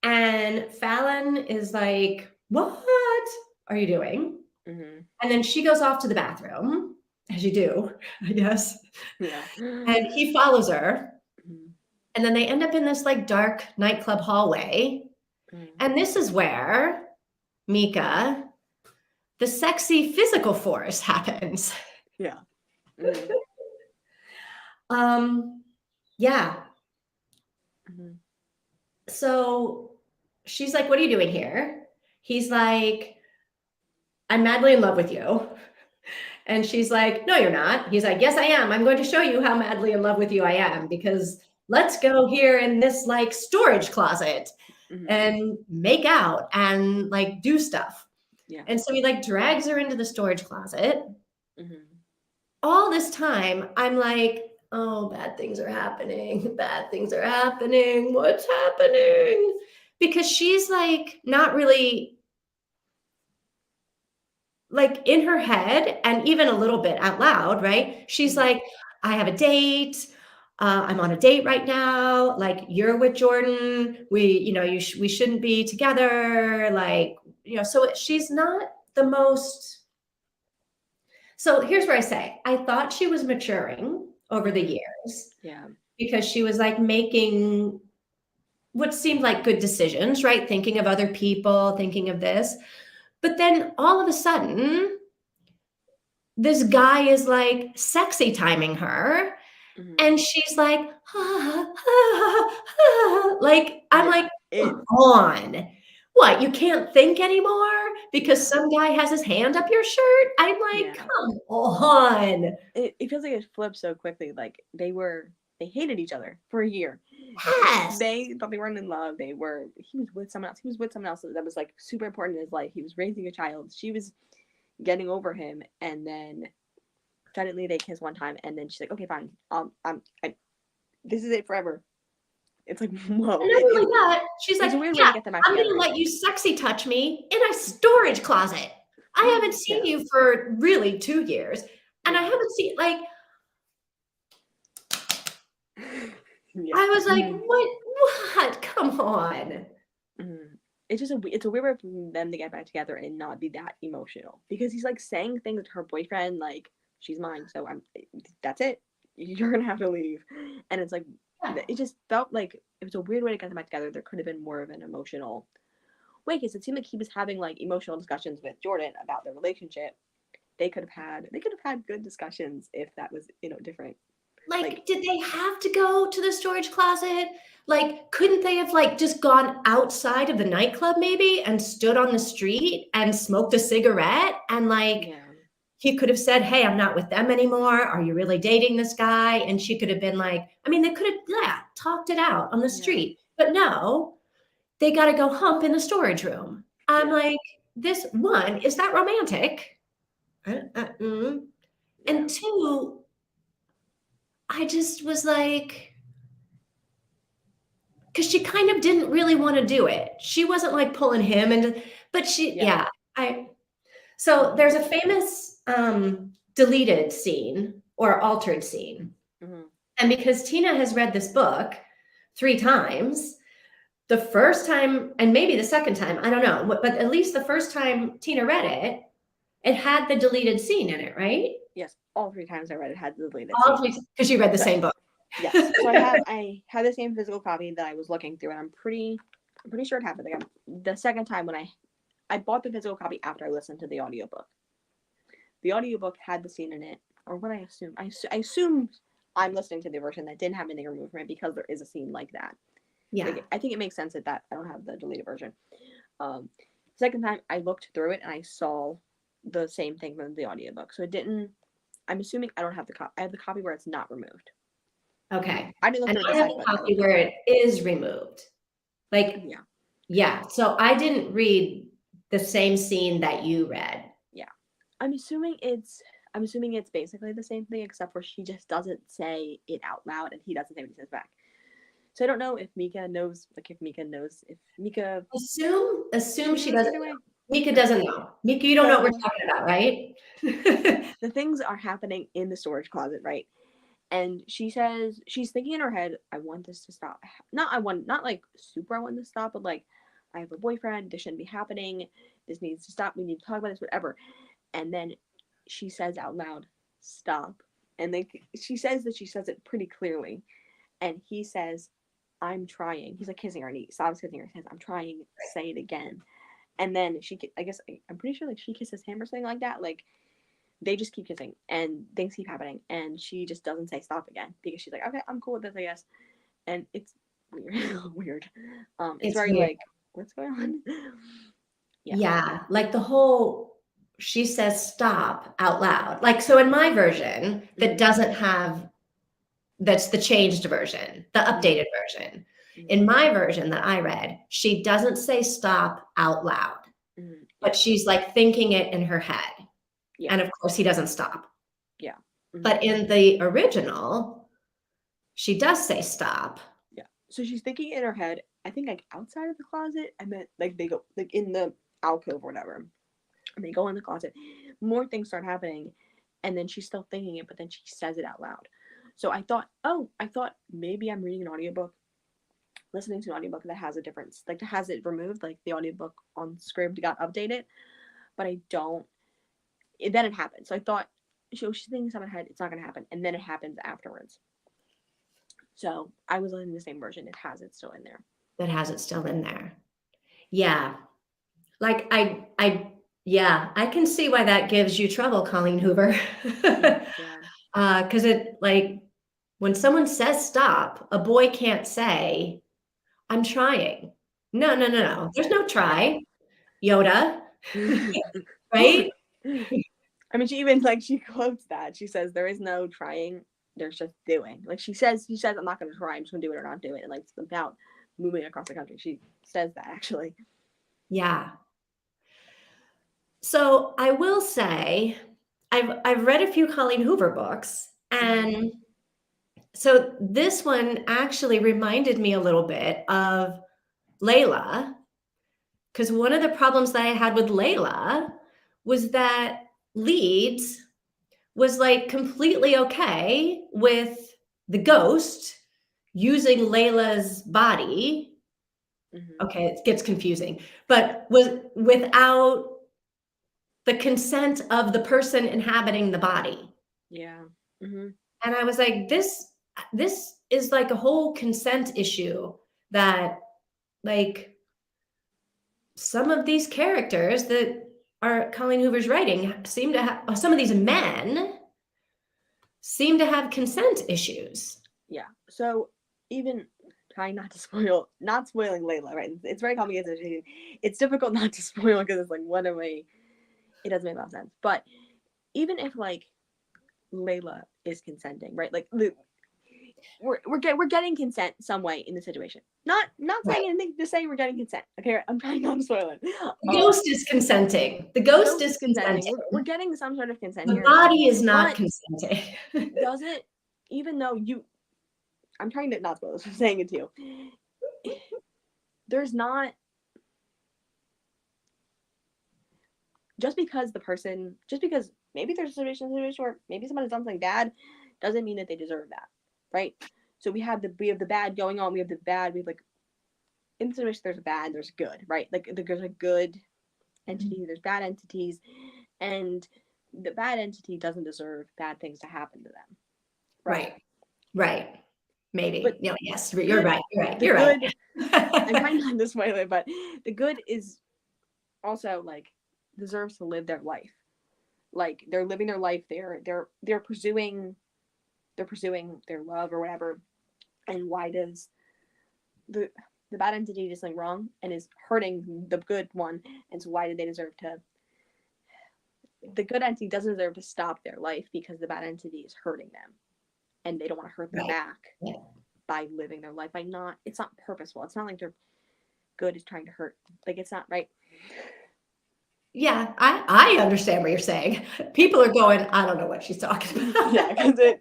and Fallon is like, what are you doing? And then she goes off to the bathroom. As you do, I guess. Yeah. And he follows her. And then they end up in this like dark nightclub hallway. And this is where Mika, the sexy physical force happens. Yeah. Yeah. So she's like, what are you doing here? He's like, I'm madly in love with you. And she's like, no, you're not. He's like, yes, I am. I'm going to show you how madly in love with you I am, because let's go here in this like storage closet and make out and like do stuff. Yeah. And so he like drags her into the storage closet. All this time, I'm like, oh, bad things are happening. Bad things are happening. What's happening? Because she's like not really like in her head and even a little bit out loud, right? She's like, I have a date. I'm on a date right now. Like you're with Jordan. We shouldn't be together. Like, so she's not the most. So here's where I say, I thought she was maturing over the years. Yeah. Because she was like making what seemed like good decisions, right? Thinking of other people, thinking of this. But then all of a sudden, this guy is like sexy timing her Mhm. And she's like, like, I'm Yeah. like, It "Come on. What, you can't think anymore because yeah. some guy has his hand up your shirt?" I'm like, Yeah. "Come on." It feels like it flipped so quickly. Like they hated each other for a year. Yes. They thought they weren't in love. He was with someone else. He was with someone else that was like super important in his life. He was raising a child. She was getting over him, and then suddenly they kiss one time, and then she's like, okay, fine. This is it forever. It's like whoa. And not only that, she's It was like, a weird way "Yeah, to get them back I'm gonna together. let you sexy touch me in a storage closet. I haven't seen Yeah. you for really 2 years, and I Yeah. haven't seen" like, Yeah. I was like, Mm-hmm. "What? Come on." Mm-hmm. It's a weird way for them to get back together and not be that emotional because he's like saying things to her boyfriend like she's mine, so I'm that's it. You're gonna have to leave, and it's like Yeah. it just felt like it was a weird way to get them back together. There could have been more of an emotional way because it seemed like he was having like emotional discussions with Jordan about their relationship. They could have had good discussions if that was different. Like Like, did they have to go to the storage closet? Like, couldn't they have, like, just gone outside of the nightclub maybe and stood on the street and smoked a cigarette? And, like, yeah, he could have said, "Hey, I'm not with them anymore. Are you really dating this guy?" And she could have been like, I mean, they could have, yeah, talked it out on the yeah, street. But no, they got to go hump in the storage room. I'm yeah, like, this one, is that romantic? yeah, And two, I just was like, because she kind of didn't really want to do it. She wasn't like pulling him and but she yeah. yeah, I so Mm-hmm. there's a famous deleted scene or altered scene. Mm-hmm. And because Tina has read this book 3 times, the first time and maybe the second time, I don't know, but at least the first time Tina read it, it had the deleted scene in it, right? Yes, all three times I read it had the deleted All scene. 3 because you read the So same book. yes, so I had the same physical copy that I was looking through, and I'm pretty sure it happened again. The second time when I bought the physical copy after I listened to the audiobook. The audiobook had the scene in it, or what I assume I'm listening to the version that didn't have anything removed from it because there is a scene like that. Yeah. Like I think it makes sense that I don't have the deleted version. Um, Second time I looked through it and I saw the same thing from the audiobook. So it didn't. I'm assuming I don't have the copy. I have the copy where it's not removed. Okay. I didn't look And through it I this have time, the but I copy looked through where it. it is removed. Like, Yeah, yeah. So I didn't read the same scene that you read. yeah. I'm assuming it's. I'm assuming it's basically the same thing, except for she just doesn't say it out loud, and he doesn't say what he says back. So I don't know if Mika knows. Like if Mika Assume she she knows doesn't either know. way. Mika Okay. doesn't know. Mika, you don't know what we're So talking about, right? the things are happening in the storage closet, right? And she says she's thinking in her head, I want this to stop. Not like super I want this to stop, but like I have a boyfriend, this shouldn't be happening. This needs to stop. We need to talk about this, whatever. And then she says out loud, stop. And then she says it pretty clearly. And he says, I'm trying. He's like kissing her and he stops kissing her. He says, I'm trying, say it again. And then I guess I'm pretty sure like she kisses him or something like that. Like they just keep kissing and things keep happening and she just doesn't say stop again because she's like, okay, I'm cool with this, I guess. And it's weird. Weird. It's It's very weird. like, what's going on? Yeah. Yeah. Like the whole, she says stop out loud. Like, so in my version that Mm-hmm. doesn't have, that's the changed version, the Mm-hmm. updated version. In my version that I read, she doesn't say stop out loud, Mm-hmm. but Yeah. she's like thinking it in her head. Yeah. And of course, he doesn't stop. Yeah. Mm-hmm. But in the original, she does say stop. Yeah. So she's thinking in her head, I think like outside of the closet. I meant like they go like in the alcove or whatever. And they go in the closet. More things start happening. And then she's still thinking it, but then she says it out loud. So I thought maybe I'm reading an audiobook, listening to an audiobook that has a difference, like that has it removed, like the audiobook on Scribd got updated, but I don't. Then it happened. So I thought she's thinking something ahead, it's not gonna happen, and then it happens afterwards. So I was listening to the same version. It has it still in there. That has it still in there. Yeah. Like yeah, I can see why that gives you trouble, Colleen Hoover. Yeah. Because it like when someone says stop, a boy can't say, I'm trying. No, no, no, no. There's no try, Yoda, Well, right? I mean, she even like she quotes that. She says, "There is no trying. There's just doing." Like she says, "I'm not going to try. I'm just going to do it or not do it." And like it's about moving across the country. She says that actually. Yeah. So I will say, I've read a few Colleen Hoover books, and so this one actually reminded me a little bit of Layla, because one of the problems that I had with Layla was that Leeds was like completely okay with the ghost using Layla's body. Mm-hmm. Okay, it gets confusing, but was without the consent of the person inhabiting the body. Yeah. Mm-hmm. And I was like, this is like a whole consent issue that like some of these characters that are Colleen Hoover's writing seem to have, some of these men seem to have consent issues. Yeah. So even trying not to spoil, not spoiling Layla, right? It's very complicated. It's difficult not to spoil because it's like, what am I? It doesn't make a lot of sense. But even if like Layla is consenting, right? Like we're getting consent some way in the situation. Not saying Right. anything, just saying we're getting consent. Okay, I'm trying not to spoil it. The ghost is consenting. The The ghost ghost is is consenting. consenting. We're getting some sort of consent The here, body is not but consenting. does it? Even though I'm trying to not spoil this. I'm saying it to you. There's not just because maybe there's a situation where maybe somebody's done something bad, doesn't mean that they deserve that, right? So we have the bad going on. We have like in the situation there's a bad, there's good, right? Like there's a good entity, there's bad entities, and the bad entity doesn't deserve bad things to happen to them, right? Right. Maybe. But No, yes, the you're good, right. You're right. the You're right. good. I'm trying not to spoil it, but the good is also like deserves to live their life. Like they're living their life. They're pursuing their love or whatever. And why does the bad entity do something wrong and is hurting the good one? And so why do they deserve to? The good entity doesn't deserve to stop their life because the bad entity is hurting them, and they don't want to hurt them Right. back Yeah. by living their life by not. It's not purposeful. It's not like their good is trying to hurt. Like it's not right. Yeah, I understand what you're saying. People are going, I don't know what she's talking about. Yeah, because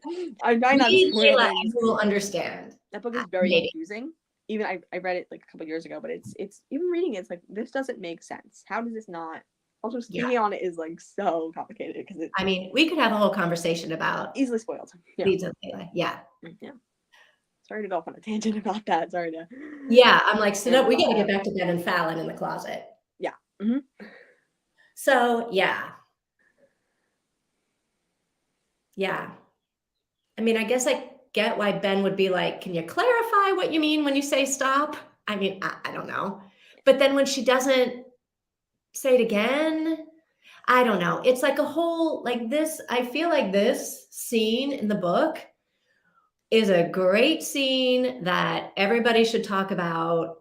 I'm trying not to Me, spoil Leila, things. and who will understand. That book is very Maybe. confusing. Even I read it like a couple years ago, but it's even reading it's like this doesn't make sense. How does this not? Also, Yeah. speaking on it is like so complicated because it's I mean, we could have a whole conversation about easily spoiled. Yeah. Leeds of Leila. Yeah. Yeah. Sorry to go off on a tangent about that. Sorry to. Yeah. I'm like, so no, we got to get back to Ben and Fallon in the closet. Yeah. Mm-hmm. So yeah. Yeah. I mean, I guess I get why Ben would be like, can you clarify what you mean when you say stop? I mean, I don't know. But then when she doesn't say it again, I don't know. It's like a whole, like this, I feel like this scene in the book is a great scene that everybody should talk about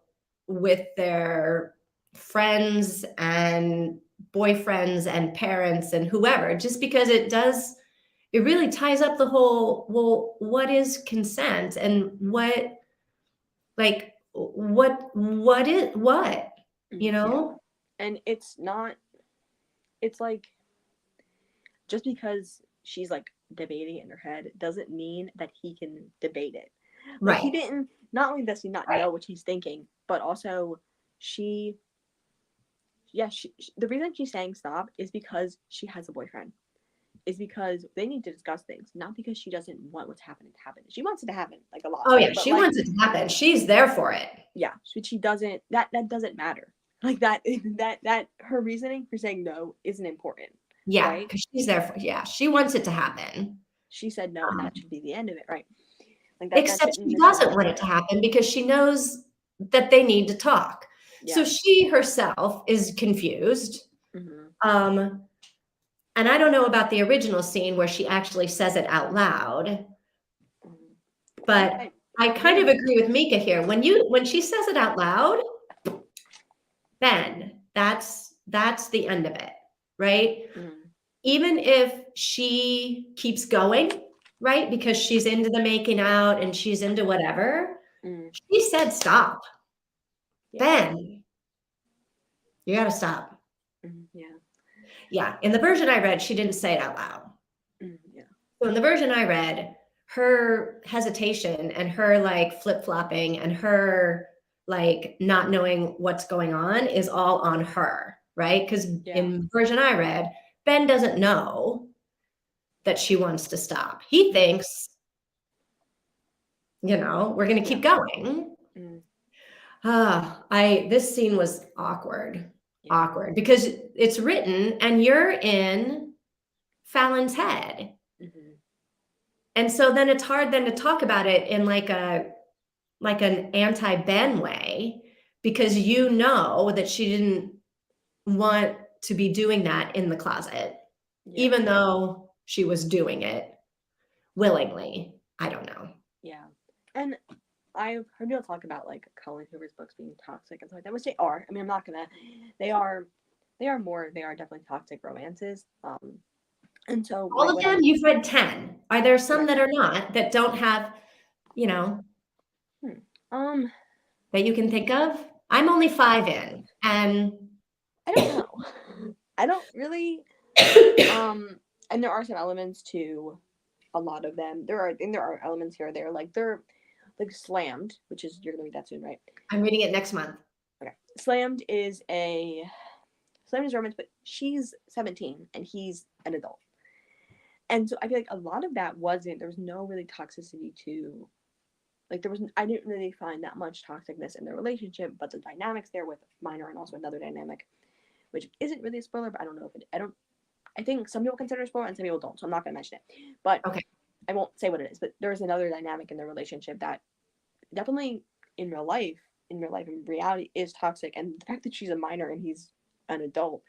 with their friends and boyfriends and parents and whoever, just because it really ties up the whole, well, what is consent and what, like, what is what, you know? Yeah. And it's not. It's like just because she's like debating it in her head doesn't mean that he can debate it. Like Right. he didn't. Not only does he not know what she's thinking, but also she. Yeah, the reason she's saying stop is because she has a boyfriend. Is because they need to discuss things, not because she doesn't want what's happening to happen. She wants it to happen, like a lot. Oh yeah, but she like, wants it to happen. She's there for it. Yeah, but she doesn't. That doesn't matter. Like that her reasoning for saying no isn't important. Yeah, right? because she's there for. Yeah, she wants it to happen. She said no, and that should be the end of it, right? Like Except she doesn't want it to happen because she knows that they need to talk. Yeah. So she herself is confused. Mm-hmm. And I don't know about the original scene where she actually says it out loud. But I kind of agree with Mika here. When she says it out loud, then that's the end of it, right? Even if she keeps going, right? Because she's into the making out and she's into whatever, she said stop. Ben, you gotta stop. Yeah. In the version I read, she didn't say it out loud. So in the version I read, her hesitation and her like flip-flopping and her like not knowing what's going on is all on her, right? Because in the version I read, Ben doesn't know that she wants to stop. He thinks, we're going to keep going. This scene was awkward because it's written and you're in Fallon's head. And so then it's hard then to talk about it in like an anti-Ben way, because you know that she didn't want to be doing that in the closet, even though she was doing it willingly. I don't know. Yeah. And I've heard people talk about like Colleen Hoover's books being toxic and stuff like that, which they are. I mean, I'm not gonna. They are definitely toxic romances. And so all of them, you've read 10. Are there some that are not, that don't have, that you can think of? I'm only 5 in, and I don't know. I don't really. And there are some elements to a lot of them. There are elements here or there, like they're like Slammed, which is, you're gonna read that soon, right? I'm reading it next month. Okay. Slammed is romance, but she's 17 and he's an adult. And so I feel like a lot of that there was no really toxicity to, like I didn't really find that much toxicness in their relationship, but the dynamics there with Minor and also another dynamic, which isn't really a spoiler, but I don't know if I think some people consider it a spoiler and some people don't, so I'm not going to mention it. But okay, I won't say what it is, but there's another dynamic in their relationship that definitely in real life, in reality is toxic. And the fact that she's a minor and he's an adult,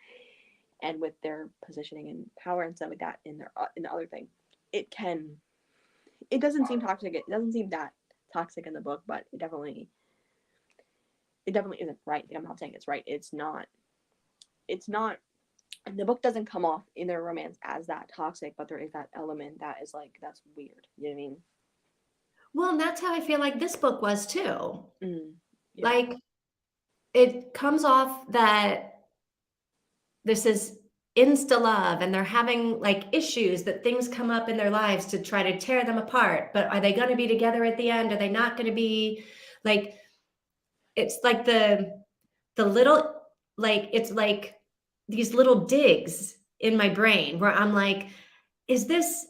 and with their positioning and power and stuff like that in the other thing, it doesn't seem toxic. It doesn't seem that toxic in the book, but it definitely isn't right. I'm not saying it's right. It's not. The book doesn't come off in their romance as that toxic, but there is that element that is like, that's weird. You know what I mean? Well, and that's how I feel like this book was too. Like, it comes off that this is insta love and they're having like issues, that things come up in their lives to try to tear them apart. But are they going to be together at the end? Are they not going to be? Like, it's like the little, like, it's like these little digs in my brain where I'm like, is this,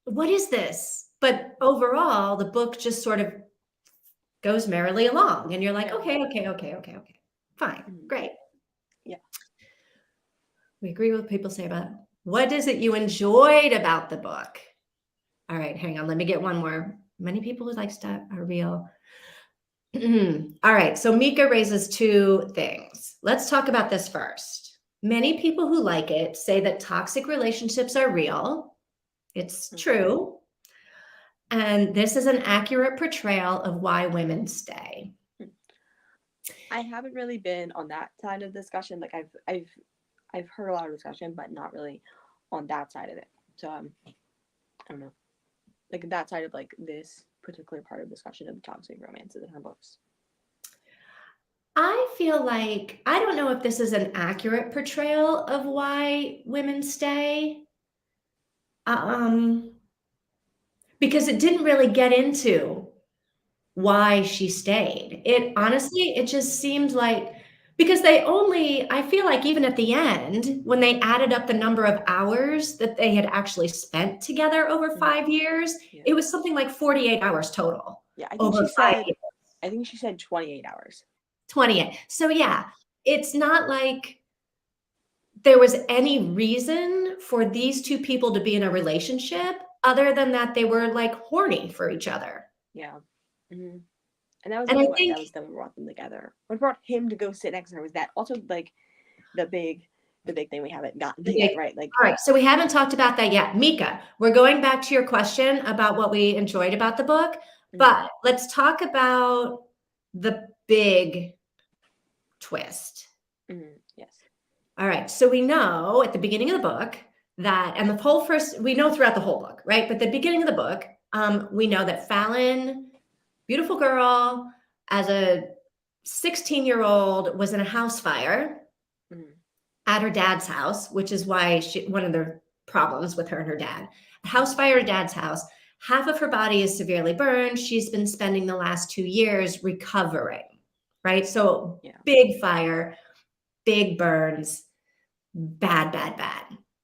what is this? But overall, the book just sort of goes merrily along and you're like, okay. Fine. Great. Yeah. We agree with what people say about it. What is it you enjoyed about the book? All right, hang on. Let me get one more. Many people who like stuff are real. All right. So Mika raises 2 things. Let's talk about this first. Many people who like it say that toxic relationships are real. It's true. And this is an accurate portrayal of why women stay. I haven't really been on that side of the discussion. Like I've heard a lot of discussion, but not really on that side of it. So I don't know, like that side of like this particular part of discussion of the toxic romances in her books. I feel like, I don't know if this is an accurate portrayal of why women stay. Because it didn't really get into why she stayed. Honestly, it just seemed like, because I feel like even at the end, when they added up the number of hours that they had actually spent together over 5 years, it was something like 48 hours total. Yeah, I think she said 28 hours. 28. So yeah, it's not like there was any reason for these 2 people to be in a relationship other than that they were like horny for each other. Yeah. Mm-hmm. And that was what brought them together. What brought him to go sit next to her was that also like the big the big thing we haven't gotten to The yet, big- right? Like, All right, so we haven't talked about that yet. Mika, we're going back to your question about what we enjoyed about the book, but let's talk about the big twist. yes. All right, so we know at the beginning of the book that, and the whole first, we know throughout the whole book, right? But the beginning of the book, we know that Fallon, beautiful girl, as a 16-year-old, was in a house fire at her dad's house, which is why one of the problems with her and her dad. A house fire at dad's house. Half of her body is severely burned. She's been spending the last 2 years recovering, right? So big fire, big burns, bad.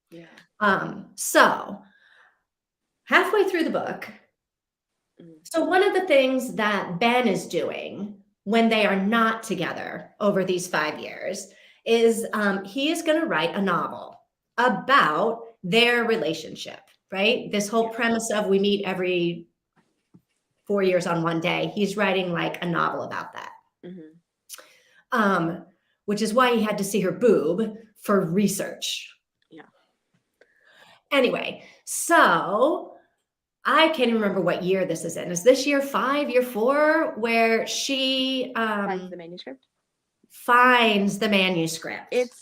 Yeah. So halfway through the book, so one of the things that Ben is doing when they are not together over these 5 years is he is going to write a novel about their relationship, right? This whole premise of we meet every 4 years on one day. He's writing like a novel about that. Which is why he had to see her boob for research. Yeah. Anyway, so I can't even remember what year this is in. Is this year 5, year 4, where she Finds the manuscript? Finds the manuscript. It's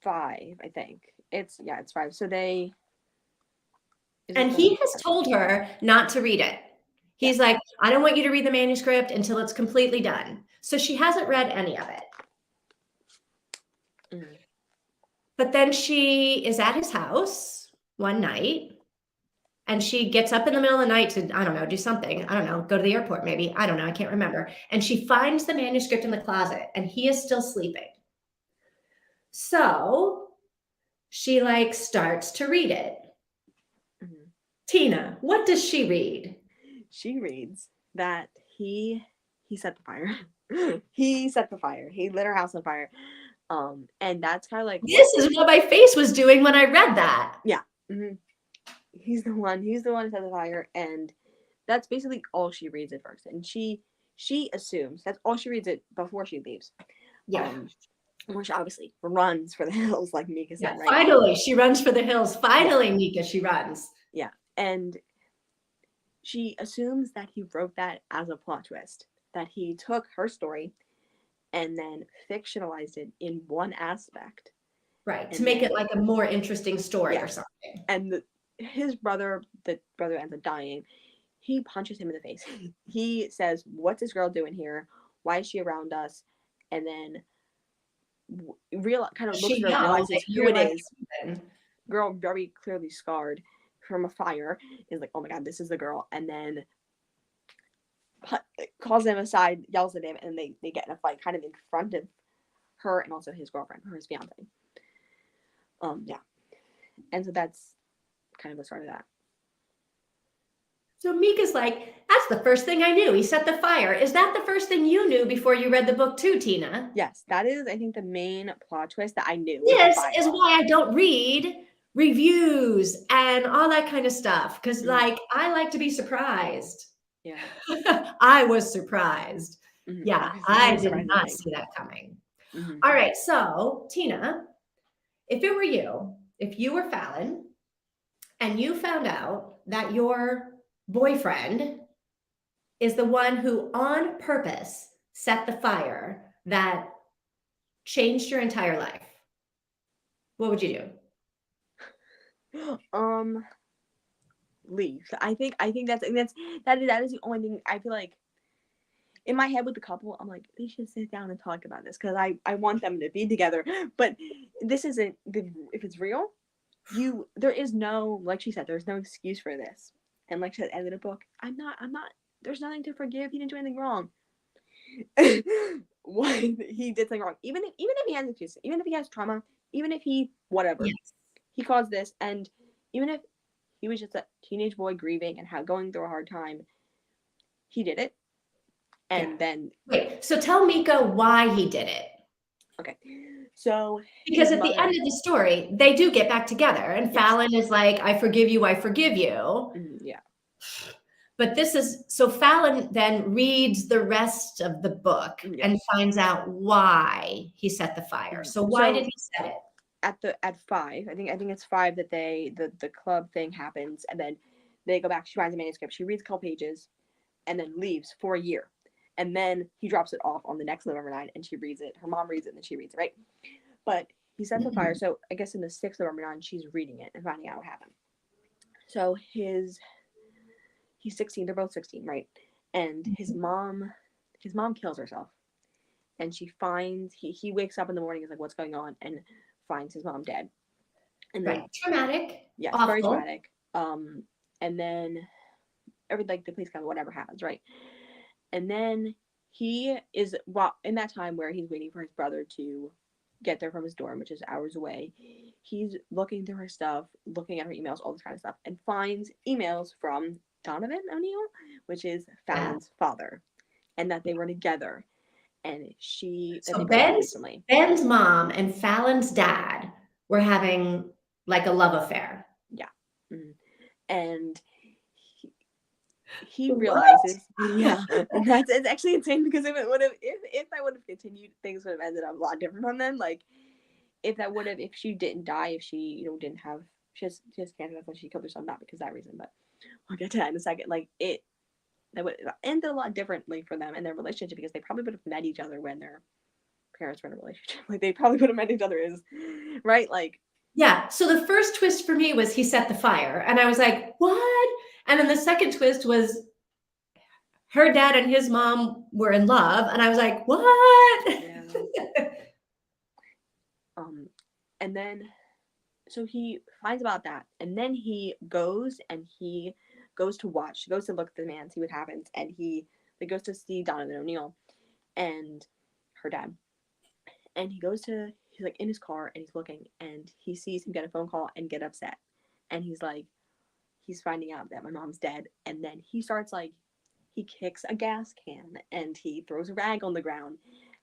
5, I think. It's 5. So they... And he has told her not to read it. He's like, I don't want you to read the manuscript until it's completely done. So she hasn't read any of it. But then she is at his house one night and she gets up in the middle of the night to, I don't know, do something. I don't know, go to the airport maybe. I don't know. I can't remember. And she finds the manuscript in the closet and he is still sleeping. So she like starts to read it. Tina, what does she read? She reads that he set the fire. He set the fire. He lit her house on fire. And that's kind of like... This is what my face was doing when I read that. Yeah. He's the one who set the fire. And that's basically all she reads at first. And she assumes that's all she reads it before she leaves. Yeah. Which obviously runs for the hills, like Mika said, right? Finally, she runs for the hills. Finally, Mika, she runs. Yeah. And she assumes that he wrote that as a plot twist. That he took her story and then fictionalized it in one aspect. Right, to make it like a more interesting story or something. And his brother, the brother ends up dying. He punches him in the face. He says, what's this girl doing here? Why is she around us? And then kind of looks at her and realizes who it is. Girl very clearly scarred from a fire is like, oh my god, this is the girl. And then calls him aside, yells at him, and they get in a fight kind of in front of her and also his girlfriend or his fiance. And so that's kind of the start of that. So Mika's like, that's the first thing I knew. He set the fire. Is that the first thing you knew before you read the book too, Tina? Yes, that is, I think, the main plot twist that I knew. This is why I don't read reviews and all that kind of stuff. Because like, I like to be surprised. Yeah. I was surprised. Yeah, I did not see that coming. All right, so Tina, if it were you, if you were Fallon and you found out that your boyfriend is the one who on purpose set the fire that changed your entire life, what would you do? Leave. I think that is the only thing I feel like in my head with the couple. I'm like, they should sit down and talk about this because I want them to be together. But this isn't, if it's real, there is no, like she said, there's no excuse for this. And like she said, end of the book, I'm not, there's nothing to forgive. He didn't do anything wrong. What he did something wrong. Even if he has excuses, even if he has trauma, even if he, whatever, he caused this, and even if he was just a teenage boy grieving and going through a hard time, he did it. And then... Wait, so tell Mika why he did it. Okay. So... Because at the end of the story, they do get back together. And Fallon is like, I forgive you, I forgive you. Yeah. But this is... So Fallon then reads the rest of the book and finds out why he set the fire. So why did he set it? at 5, I think it's 5 that the club thing happens, and then they go back. She finds a manuscript. She reads a couple pages, and then leaves for a year, and then he drops it off on the next November 9, and she reads it. Her mom reads it, and then she reads it, right? But he set the fire. So I guess in the 6th November 9, she's reading it and finding out what happened. So he's 16. They're both 16, right? And his mom kills herself, and she finds he wakes up in the morning. Is like, what's going on? And finds his mom dead. And then traumatic. yes, Awful. very traumatic. And then the police come, whatever happens, right? And then he is in that time where he's waiting for his brother to get there from his dorm, which is hours away. He's looking through her stuff, looking at her emails, all this kind of stuff, and finds emails from Donovan O'Neill, which is Fallon's father, and that they were together. And so Ben's mom and Fallon's dad were having like a love affair. Yeah. Mm-hmm. And he realizes, yeah, and it's actually insane, because if that would have continued, things would have ended up a lot different from then. Like if she didn't die, if she didn't have, she has cancer, that's why she killed herself, not because of that reason, but I'll get to that in a second. Like that would have ended a lot differently for them and their relationship, because they probably would have met each other when their parents were in a relationship. Like they probably would have met each other right, like. Yeah. So the first twist for me was he set the fire, and I was like, what? And then the second twist was her dad and his mom were in love, and I was like, what? Yeah. And then so he finds about that, and then he goes to watch, goes to look at the man, see what happens, and he goes to see Donovan O'Neill and her dad, and he's like in his car, and he's looking, and he sees him get a phone call and get upset, and he's like, he's finding out that my mom's dead, and then he starts like, he kicks a gas can and he throws a rag on the ground,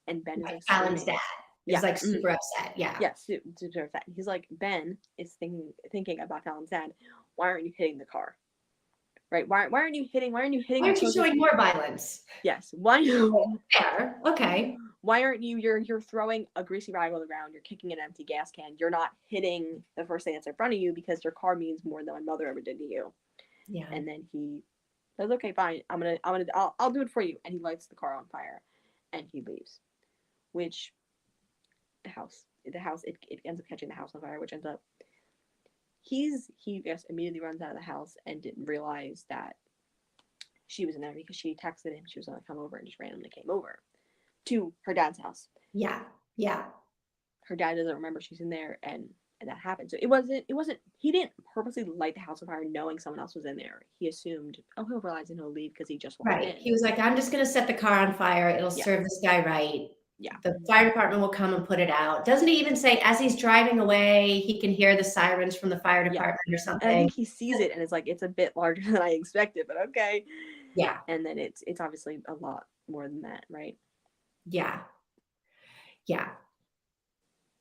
and Ben is like Fallon's dad is like super upset. Yeah. Yes, super upset. He's like, Ben is thinking about Fallon's dad. Why aren't you hitting the car? Right? Why aren't you hitting? Why aren't you showing more violence? Yes. Why? Fair. Okay. Why aren't you? You're throwing a greasy rag on the ground. You're kicking an empty gas can. You're not hitting the first thing that's in front of you, because your car means more than my mother ever did to you. Yeah. And then he says, "Okay, fine. I'll do it for you." And he lights the car on fire, and he leaves. Which the house it ends up catching the house on fire, which ends up he just immediately runs out of the house and didn't realize that she was in there, because she texted him she was going to come over, and just randomly came over to her dad's house. Yeah. Her dad doesn't remember she's in there, and that happened. So it wasn't he didn't purposely light the house on fire knowing someone else was in there. He assumed, he'll realize and he'll leave, because he just walked in. He was like, I'm just going to set the car on fire. It'll serve this guy right. Yeah. The fire department will come and put it out. Doesn't he even say, as he's driving away, he can hear the sirens from the fire department or something? And I think he sees it, and it's like, it's a bit larger than I expected, but okay. Yeah. And then it's obviously a lot more than that, right? Yeah.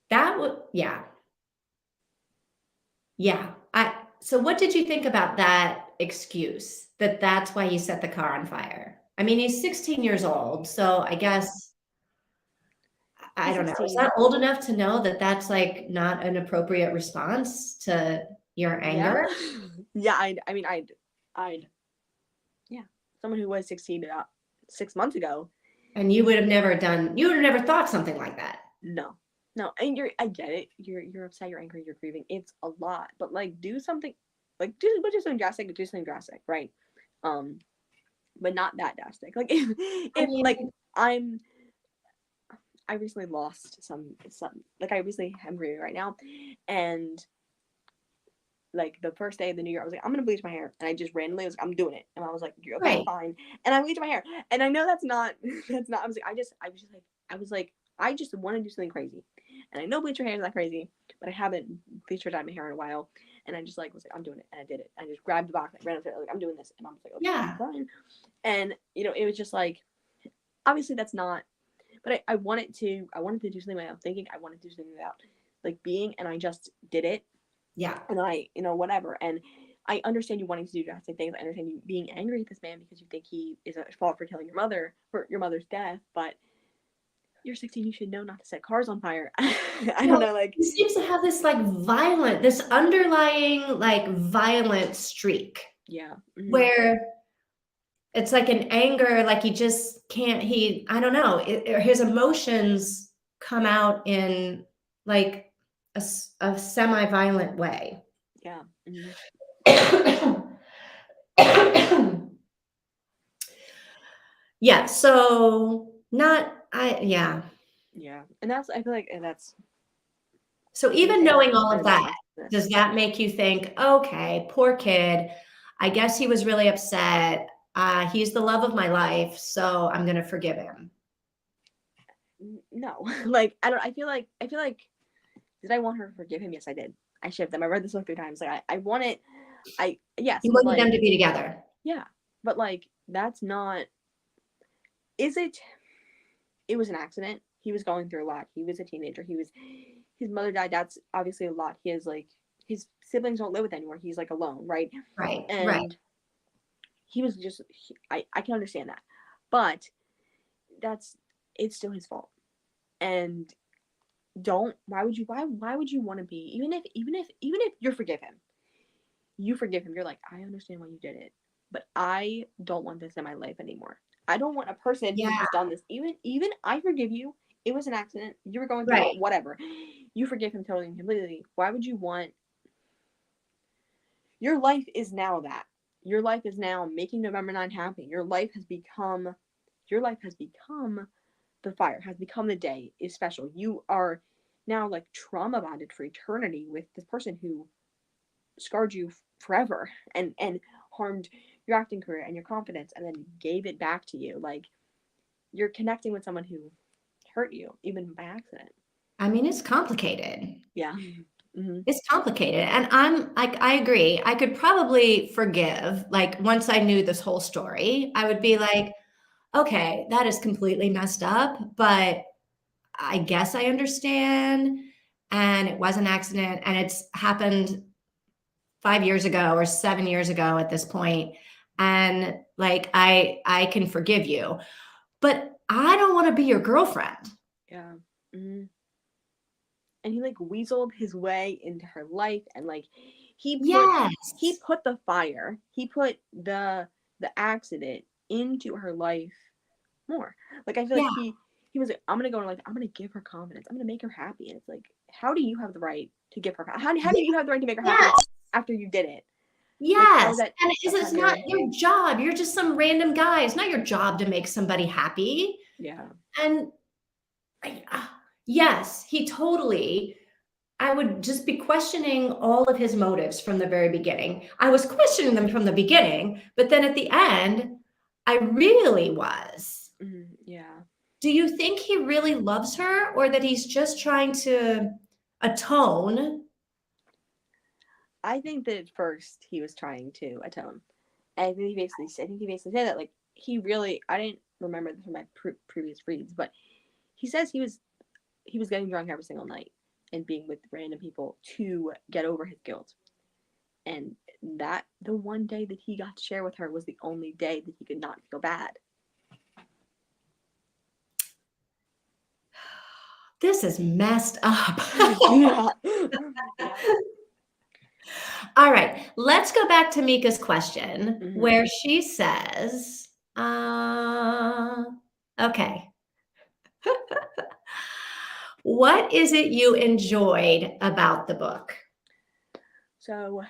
That would, yeah. So what did you think about that excuse, that's why he set the car on fire? I mean, he's 16 years old, so I guess, I don't know. Is that old enough to know that that's like not an appropriate response to your anger? Yeah. I'd someone who was 16 about 6 months ago. And you would have never thought something like that. No. And I get it. You're upset, you're angry, you're grieving. It's a lot, but like, do something, like do something drastic, right? But not that drastic. Like I recently lost some, like I recently am grieving right now, and like the first day of the new year, I was like, I'm gonna bleach my hair, and I just randomly was like, I'm doing it, and I was like, you're okay, fine, and I bleached my hair, and I know that's not. I was like, I just want to do something crazy, and I know bleach your hair is not crazy, but I haven't bleached or dyed my hair in a while, and I just like was like, I'm doing it, and I did it. I just grabbed the box, I ran up to it, like, I'm doing this, and I was like, okay, fine, and it was just like, obviously that's not. But I wanted to do something without thinking. I wanted to do something without like being, and I just did it. Yeah. And I, whatever. And I understand you wanting to do drastic things. I understand you being angry at this man because you think he is at fault for killing your mother, for your mother's death. But you're 16, you should know not to set cars on fire. I don't Well, know, like, he seems to have this, like, this underlying, like, violent streak yeah. where it's like an anger, like he just can't, I don't know, his emotions come out in like a semi-violent way. Yeah. Yeah, so not, yeah. Yeah. And that's, I feel like that's, So you even say that knowing all of and then that, does that make you think, okay, poor kid, I guess he was really upset. He's the love of my life, so I'm gonna forgive him. no. Like, I feel like, did I want her to forgive him? Yes, I did. I shipped them. I read this book 3 times. Like, I want it. Yes, You but wanted them like, to be together. yeah, but like, that's not, is it, it was an accident. He was going through a lot. He was a teenager. His mother died. That's obviously a lot. He has like, his siblings don't live with anymore. He's like alone, right? Right, right. And he was just, I can understand that. But it's still his fault. And why would you want to be, even if you forgive him, you're like, I understand why you did it, but I don't want this in my life anymore. I don't want a person who Yeah, has done this. Even I forgive you. It was an accident. You were going through right. it, whatever. You forgive him totally and completely. Why would you want, your life is now that. Your life is now making November 9 happen. Your life has become the fire, has become the day is special. You are now like trauma bonded for eternity with this person who scarred you forever and harmed your acting career and your confidence and then gave it back to you. Like, you're connecting with someone who hurt you even by accident. I mean, it's complicated. Yeah. It's complicated. And I'm like, I agree. I could probably forgive, like, once I knew this whole story, I would be like, okay, that is completely messed up, but I guess I understand. And it was an accident and it's happened 5 years ago or 7 years ago at this point. And like, I can forgive you, but I don't want to be your girlfriend. Yeah. hmm and he like weaseled his way into her life, and like he put he Yes. put the fire, he put the accident into her life more. Like, I feel like Yeah. he was like, I'm gonna go and like, I'm gonna give her confidence, I'm gonna make her happy. And it's like, how do you have the right to give her how do you have the right to make her happy Yes. after you did it? Like, how is Yes. that And it's not your, your job. You're just some random guy. It's not your job to make somebody happy. yeah. And yes, he totally, I would just be questioning all of his motives from the very beginning. I was questioning them from the beginning, but then at the end, I really was. Yeah. Do you think he really loves her or that he's just trying to atone? I think that at first he was trying to atone. And I think he basically said that, like, he really, I didn't remember this from my previous reads, but he says he was getting drunk every single night and being with random people to get over his guilt. And that the one day that he got to share with her was the only day that he could not feel bad. This is messed up. Yeah. All right, let's go back to Mika's question Mm-hmm. where she says, okay, what is it you enjoyed about the book? So,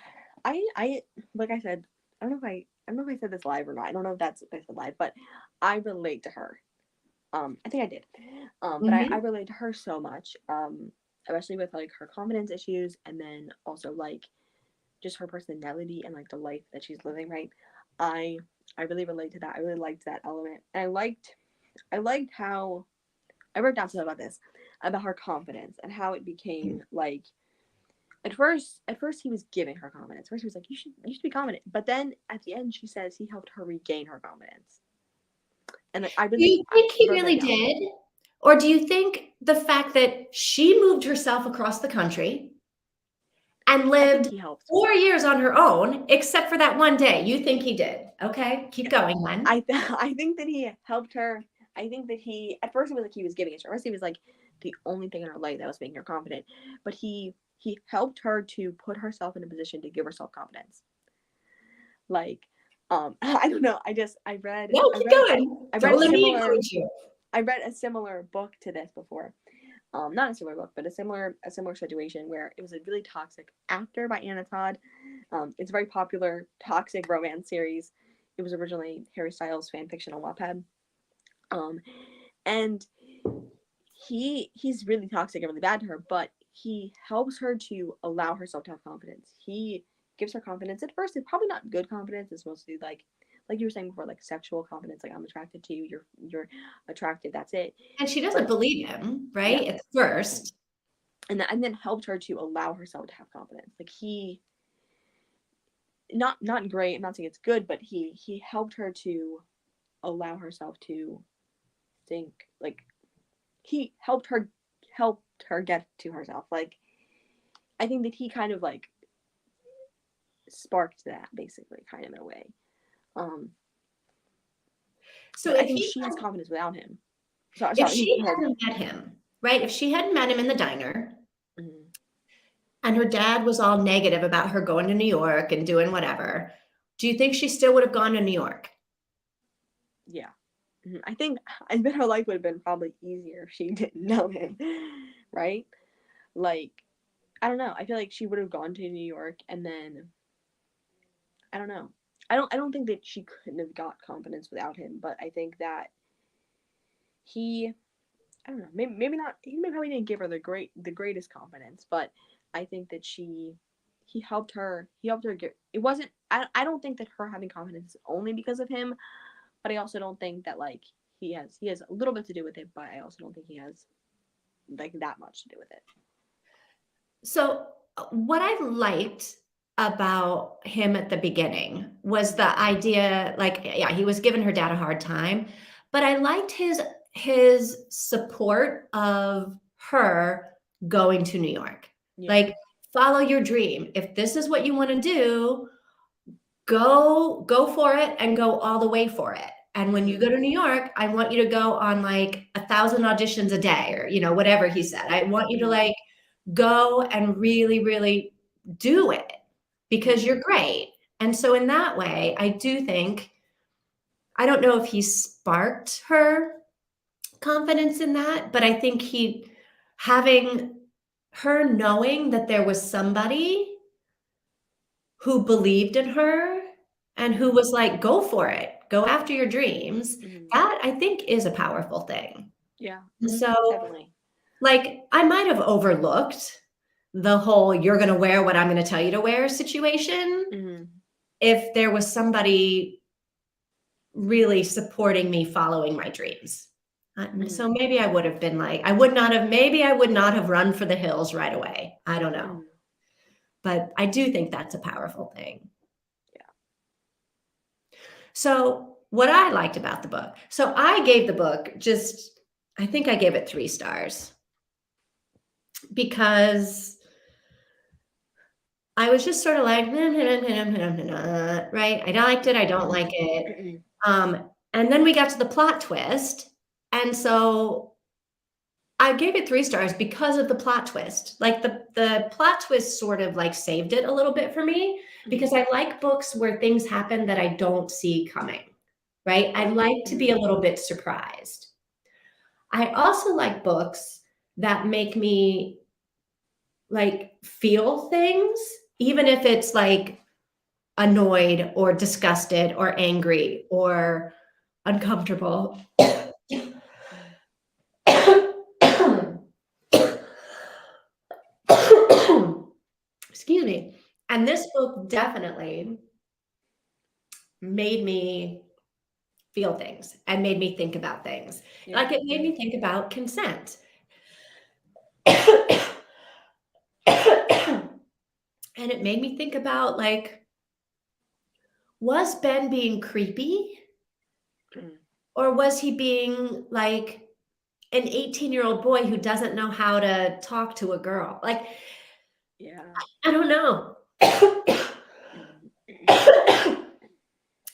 I like I said, I don't know if I said this live or not. I don't know if that's if I said live, but I relate to her. I think I did. But I Mhm. relate to her so much. Especially with like her confidence issues, and then also like just her personality and like the life that she's living. Right. I I really relate to that. I really liked that element, and I liked how I wrote down something about this, about her confidence and how it became like, at first he was giving her confidence. First he was like, you should be confident. But then at the end she says he helped her regain her confidence. And like, Do you I think he wrote that really down. did? Or do you think the fact that she moved herself across the country and I think lived he helped. 4 years on her own, except for that one day, you think he did? Okay, keep going then. I think that he helped her. I think that at first it was like he was giving it to her. At first he was like the only thing in her life that was making her confident. But he helped her to put herself in a position to give herself confidence. Like, I don't know. No, keep going. I read Don't a let me similar encourage you. I read a similar book to this before. Not a similar book, but a similar situation where it was a really toxic actor by Anna Todd. It's a very popular toxic romance series. It was originally Harry Styles fan fiction on Wattpad. And he's really toxic and really bad to her, but he helps her to allow herself to have confidence. He gives her confidence. At first, it's probably not good confidence. It's mostly like you were saying before, like sexual confidence. Like, I'm attracted to you. You're attractive. That's it. And she doesn't But believe him, right? yeah, At first. and then helped her to allow herself to have confidence. Like, he not great. I'm not saying it's good, but he helped her to allow herself to think. Like, he helped her get to herself. Like, I think that he kind of like sparked that, basically, kind of, in a way. So But I if think he she has confidence without him. Sorry, if sorry. she hadn't met him, right? If she hadn't met him in the diner Mhm. and her dad was all negative about her going to New York and doing whatever, do you think she still would have gone to New York? Yeah. I think her life would have been probably easier if she didn't know him, right? Like, I don't know. I feel like she would have gone to New York, and then I don't know. I don't think that she couldn't have got confidence without him, but I think that he I don't know. Maybe not. He probably didn't give her the greatest confidence, but I think that he helped her. He helped her get. It wasn't. I don't think that her having confidence is only because of him, but I also don't think that, like, he has a little bit to do with it, but I also don't think he has like that much to do with it. So what I liked about him at the beginning was the idea, like, yeah, he was giving her dad a hard time, but I liked his support of her going to New York. Yeah. Like, follow your dream. If this is what you want to do, go for it and go all the way for it. And when you go to New York, I want you to go on like 1,000 auditions a day, or whatever he said. I want you to like go and really, really do it because you're great. And so in that way, I do think, I don't know if he sparked her confidence in that, but I think having her knowing that there was somebody who believed in her and who was like, go for it, go after your dreams, that I think is a powerful thing. Yeah. So, Definitely. like, I might have overlooked the whole "you're going to wear what I'm going to tell you to wear" situation if there was somebody really supporting me following my dreams. So maybe I would have been like, maybe I would not have run for the hills right away. I don't know. But I do think that's a powerful thing. Yeah. So what I liked about the book, so I gave the book I think I gave it 3 stars because I was just sort of like, right? I liked it. I don't like it. And then we got to the plot twist. And so I gave it 3 stars because of the plot twist. Like, the plot twist sort of like saved it a little bit for me, because I like books where things happen that I don't see coming, right? I like to be a little bit surprised. I also like books that make me like feel things, even if it's like annoyed or disgusted or angry or uncomfortable. Excuse me. And this book definitely made me feel things and made me think about things. Like, it made me think about consent. And it made me think about, like, was Ben being creepy? Or was he being like an 18-year-old boy who doesn't know how to talk to a girl? Like, I don't know.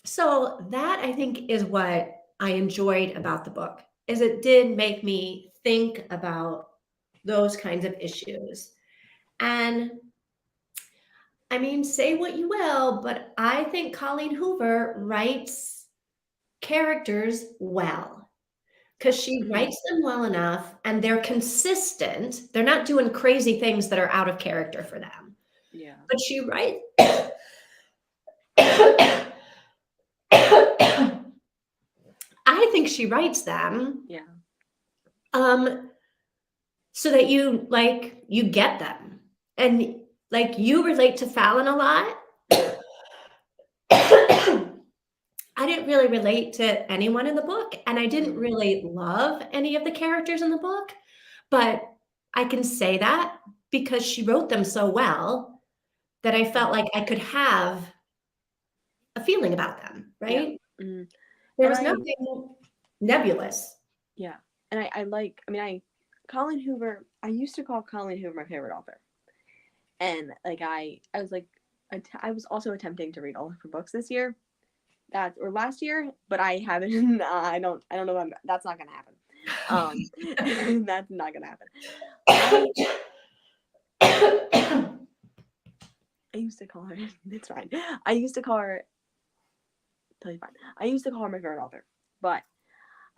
So that, I think, is what I enjoyed about the book. is it did make me think about those kinds of issues. And I mean, say what you will, but I think Colleen Hoover writes characters well because she Mhm. writes them well enough and they're consistent. They're not doing crazy things that are out of character for them. Yeah. But she writes. I think she writes them Yeah. um, so that you get them and like you relate to Fallon a lot. Mhm. I didn't really relate to anyone in the book, and I didn't Mhm. really love any of the characters in the book, but I can say that because she wrote them so well that I felt Mhm. like I could have a feeling about them, Yeah. right? Mhm. There And was I nothing nebulous. yeah. And I like I mean I Colleen Hoover, I used to call Colleen Hoover my favorite author. And like I was like I was also attempting to read all of her books this year. That or last year, but I haven't I don't know if that's not going to happen. That's not going to happen. I I used to call her it's fine. I used to call her totally fine. I used to call her my favorite author. But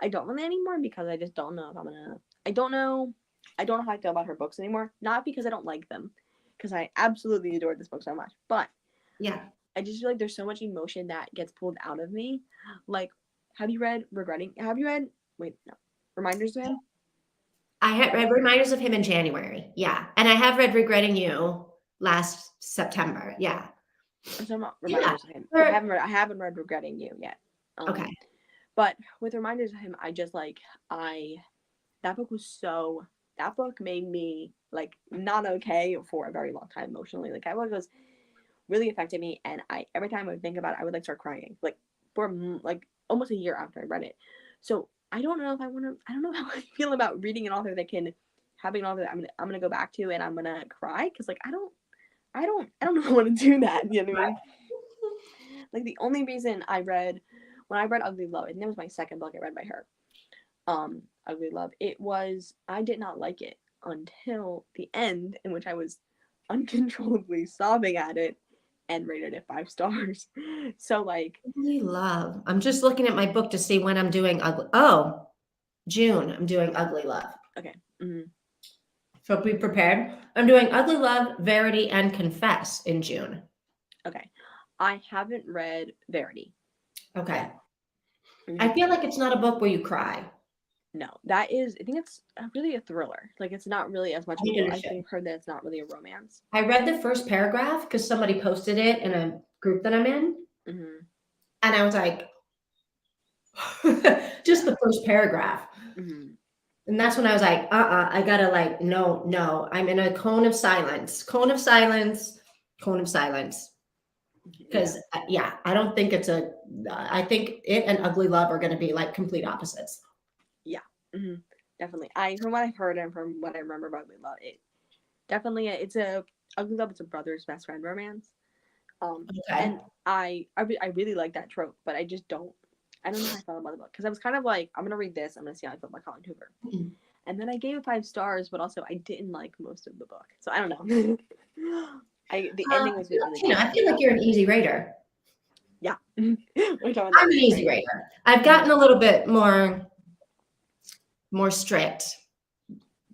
I don't really anymore because I just don't know if I'm gonna. I don't know. I don't know how I feel about her books anymore. Not because I don't like them, because I absolutely adored this book so much. But Yeah. I just feel like there's so much emotion that gets pulled out of me. Like, have you read Regretting? Have you read? Wait, no. Reminders of Him. I had read Reminders of Him in January. Yeah. And I have read Regretting You last September. Yeah. I'm talking about Yeah. Reminders of Him. Or I haven't read Regretting You yet. okay. But with Reminders of Him, I just like I that book was so that book made me like not okay for a very long time emotionally. Like I was really affected me, and I every time I would think about it, I would like start crying. Like for like almost a year after I read it. So I don't know if I want to. I don't know how I feel about reading an author that can having an author that I'm gonna go back to and I'm gonna cry because like I don't know how to do that. You know what I mean? Like the only reason I read when I read Ugly Love, and it was my second book I read by her. Ugly Love. It was I did not like it until the end, in which I was uncontrollably sobbing at it and rated it 5 stars. So like Ugly Love. I'm just looking at my book to see when I'm doing ugly. Oh, June. I'm doing Ugly Love. okay, mm-hmm. So be prepared. I'm doing Ugly Love, Verity, and Confess in June. Okay, I haven't read Verity Okay. yet. Mm-hmm. I feel like it's not a book where you cry. No, that is I think it's really a thriller. Like it's not really as much I of think a. it I should. think heard that it's not really a romance. I read the first paragraph because somebody posted it in a group that I'm in, Mm-hmm. and I was like, just Yeah. the first paragraph. Mm-hmm. And that's when I was like, I gotta like, no, no, I'm in a cone of silence, cone of silence, cone of silence. Yeah. Because yeah, I don't think I think it and Ugly Love are gonna be like complete opposites. Yeah. Mm-hmm. Definitely. I from what I've heard and from what I remember about Ugly Love, it definitely it's a Ugly Love. It's a brother's best friend romance. Okay. And I really like that trope, but I don't know how I felt about the book because I was kind of like I'm gonna read this, I'm gonna see how I feel about Colin Hoover, Mm. and then I gave it 5 stars, but also I didn't like most of the book, so I don't know. The ending was really You know, tough I for feel me. like you're an easy rater. Yeah, we're talking I'm that an easy easy rating. rater. I've Mhm. gotten a little bit more strict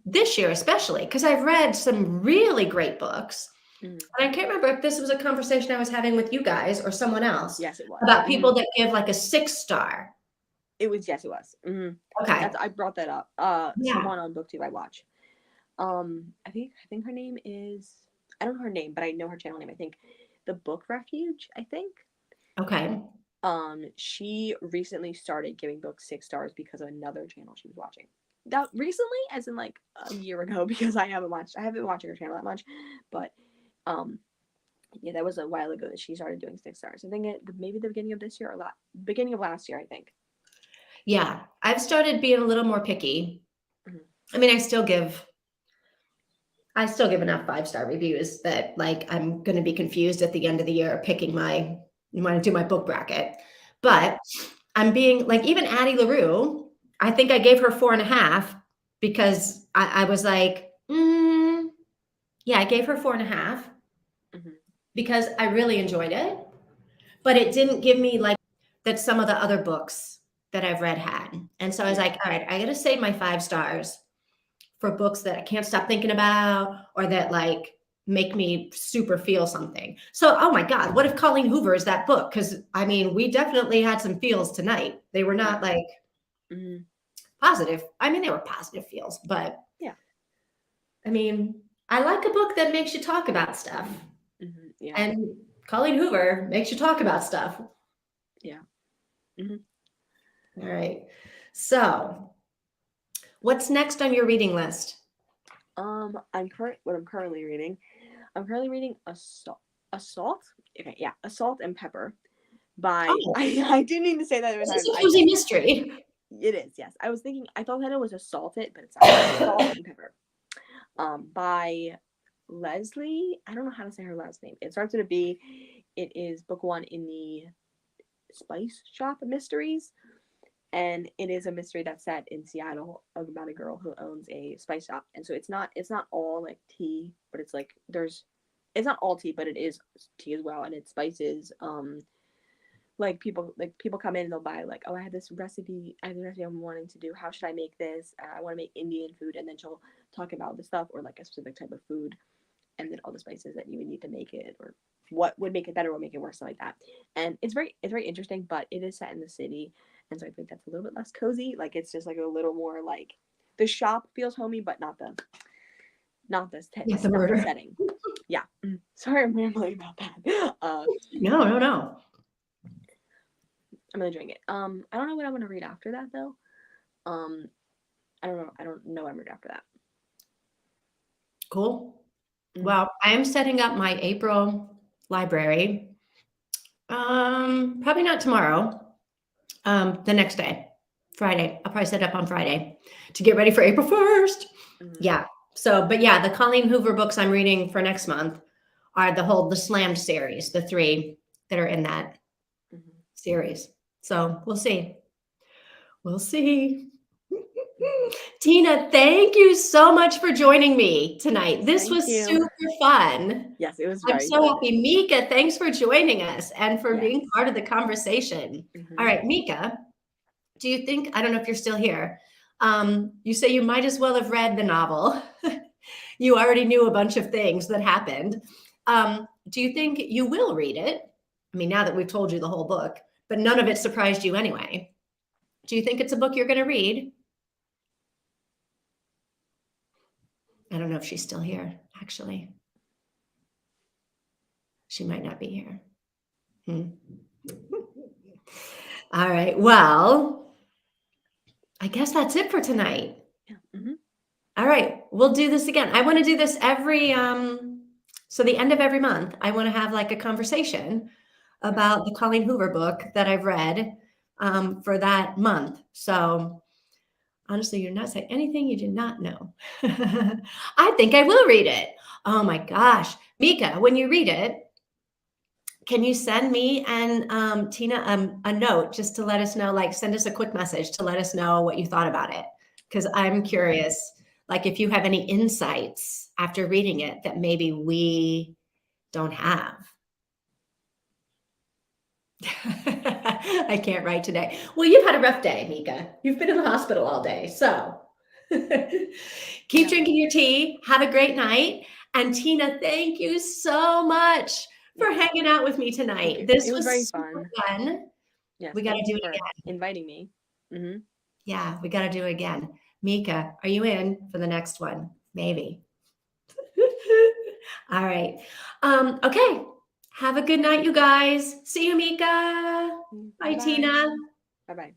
this year, especially because I've read some really great books. Mhm. And I can't remember if this was a conversation I was having with you guys or someone else Yes, it was. about people that give like a 6 star. It was yes, it was. Okay. That's I brought that up. Yeah. Someone on BookTube I watch. I think her name is I don't know her name, but I know her channel name. I think the Book Refuge. I think. Okay. She recently started giving books 6 stars because of another channel she was watching. That recently, as in like a year ago, because I haven't been watching her channel that much, but um, yeah, that was a while ago that she started doing 6 stars. I think maybe the beginning of this year or beginning of last year, I think. Yeah. I've started being a little more picky. Mm-hmm. I mean, I still give enough 5 star reviews that like I'm going to be confused at the end of the year picking you want to do my book bracket. Yeah. But I'm being like even Addie LaRue, I think I gave her 4.5 because I was like, yeah, I gave her 4.5 because I really enjoyed it, but it didn't give me like that some of the other books that I've read had. And so I was like, all right, I got to save my 5 stars for books that I can't stop thinking about or that like make me super feel something. So, oh my God, what if Colleen Hoover is that book? Because I mean, we definitely had some feels tonight. They were not like positive. I mean, they were positive feels, but yeah. I mean, I like a book that makes you talk about stuff. Yeah. And Colleen Hoover makes you talk about stuff. Yeah. All right. So, what's next on your reading list? What I'm currently reading. I'm currently reading Assault. Okay, yeah, Assault and Pepper by I didn't need to say that every time. This is a cozy mystery. It is, yes. I thought that it was Assaulted, but it's actually Salt and Pepper. By Leslie. I don't know how to say her last name. It starts with a B. It is book 1 in the Spice Shop Mysteries. And it is a mystery that's set in Seattle about a girl who owns a spice shop. And so it's not all like tea, but it's like it's not all tea, but it is tea as well, and it's spices. Like people come in and they'll buy like, oh, I have this recipe I'm wanting to do. How should I make this? I want to make Indian food, and then she'll talk about the stuff or like a specific type of food, and then all the spices that you would need to make it, or what would make it better, what would make it worse, something like that. And it's very interesting, but it is set in the city. And so I think that's a little bit less cozy. Like it's just like a little more like the shop feels homey, but not the murder setting. Yeah. Sorry, I'm rambling about that. No. I'm gonna drink it. I don't know what I'm gonna read after that though. I don't know. I don't know what I'm gonna read after that. Cool. Well, I am setting up my April library. Probably not tomorrow. The next day, Friday. I'll probably set up on Friday to get ready for April 1st. Yeah. So, but yeah, the Colleen Hoover books I'm reading for next month are the Slammed series, the 3 that are in that series. So we'll see. We'll see. Tina, thank you so much for joining me tonight. This was super fun. Yes, it was I'm so happy. Mika, thanks for joining us and for being part of the conversation. All right, Mika, do you think, I don't know if you're still here, you say you might as well have read the novel. You already knew a bunch of things that happened. Do you think you will read it? I mean, now that we've told you the whole book, but none of it surprised you anyway. Do you think it's a book you're going to read? I don't know if she's still here, actually. She might not be here. All right. Well, I guess that's it for tonight. All right. We'll do this again. I want to do this every, so the end of every month, I want to have like a conversation about the Colleen Hoover book that I've read for that month. So honestly, you're not saying anything you did not know. I think I will read it. Oh my gosh. Mika, when you read it, can you send me and Tina a note just to let us know, like send us a quick message to let us know what you thought about it? Because I'm curious, like if you have any insights after reading it that maybe we don't have. I can't write today. Well, you've had a rough day, Mika. You've been in the hospital all day. So keep drinking your tea. Have a great night. And Tina, thank you so much for hanging out with me tonight. This was very fun. Yes, we got to do it again. Inviting me. Yeah, we got to do it again. Mika, are you in for the next one? Maybe. All right. Okay. Have a good night, you guys. See you, Mika. Bye, Tina. Bye-bye.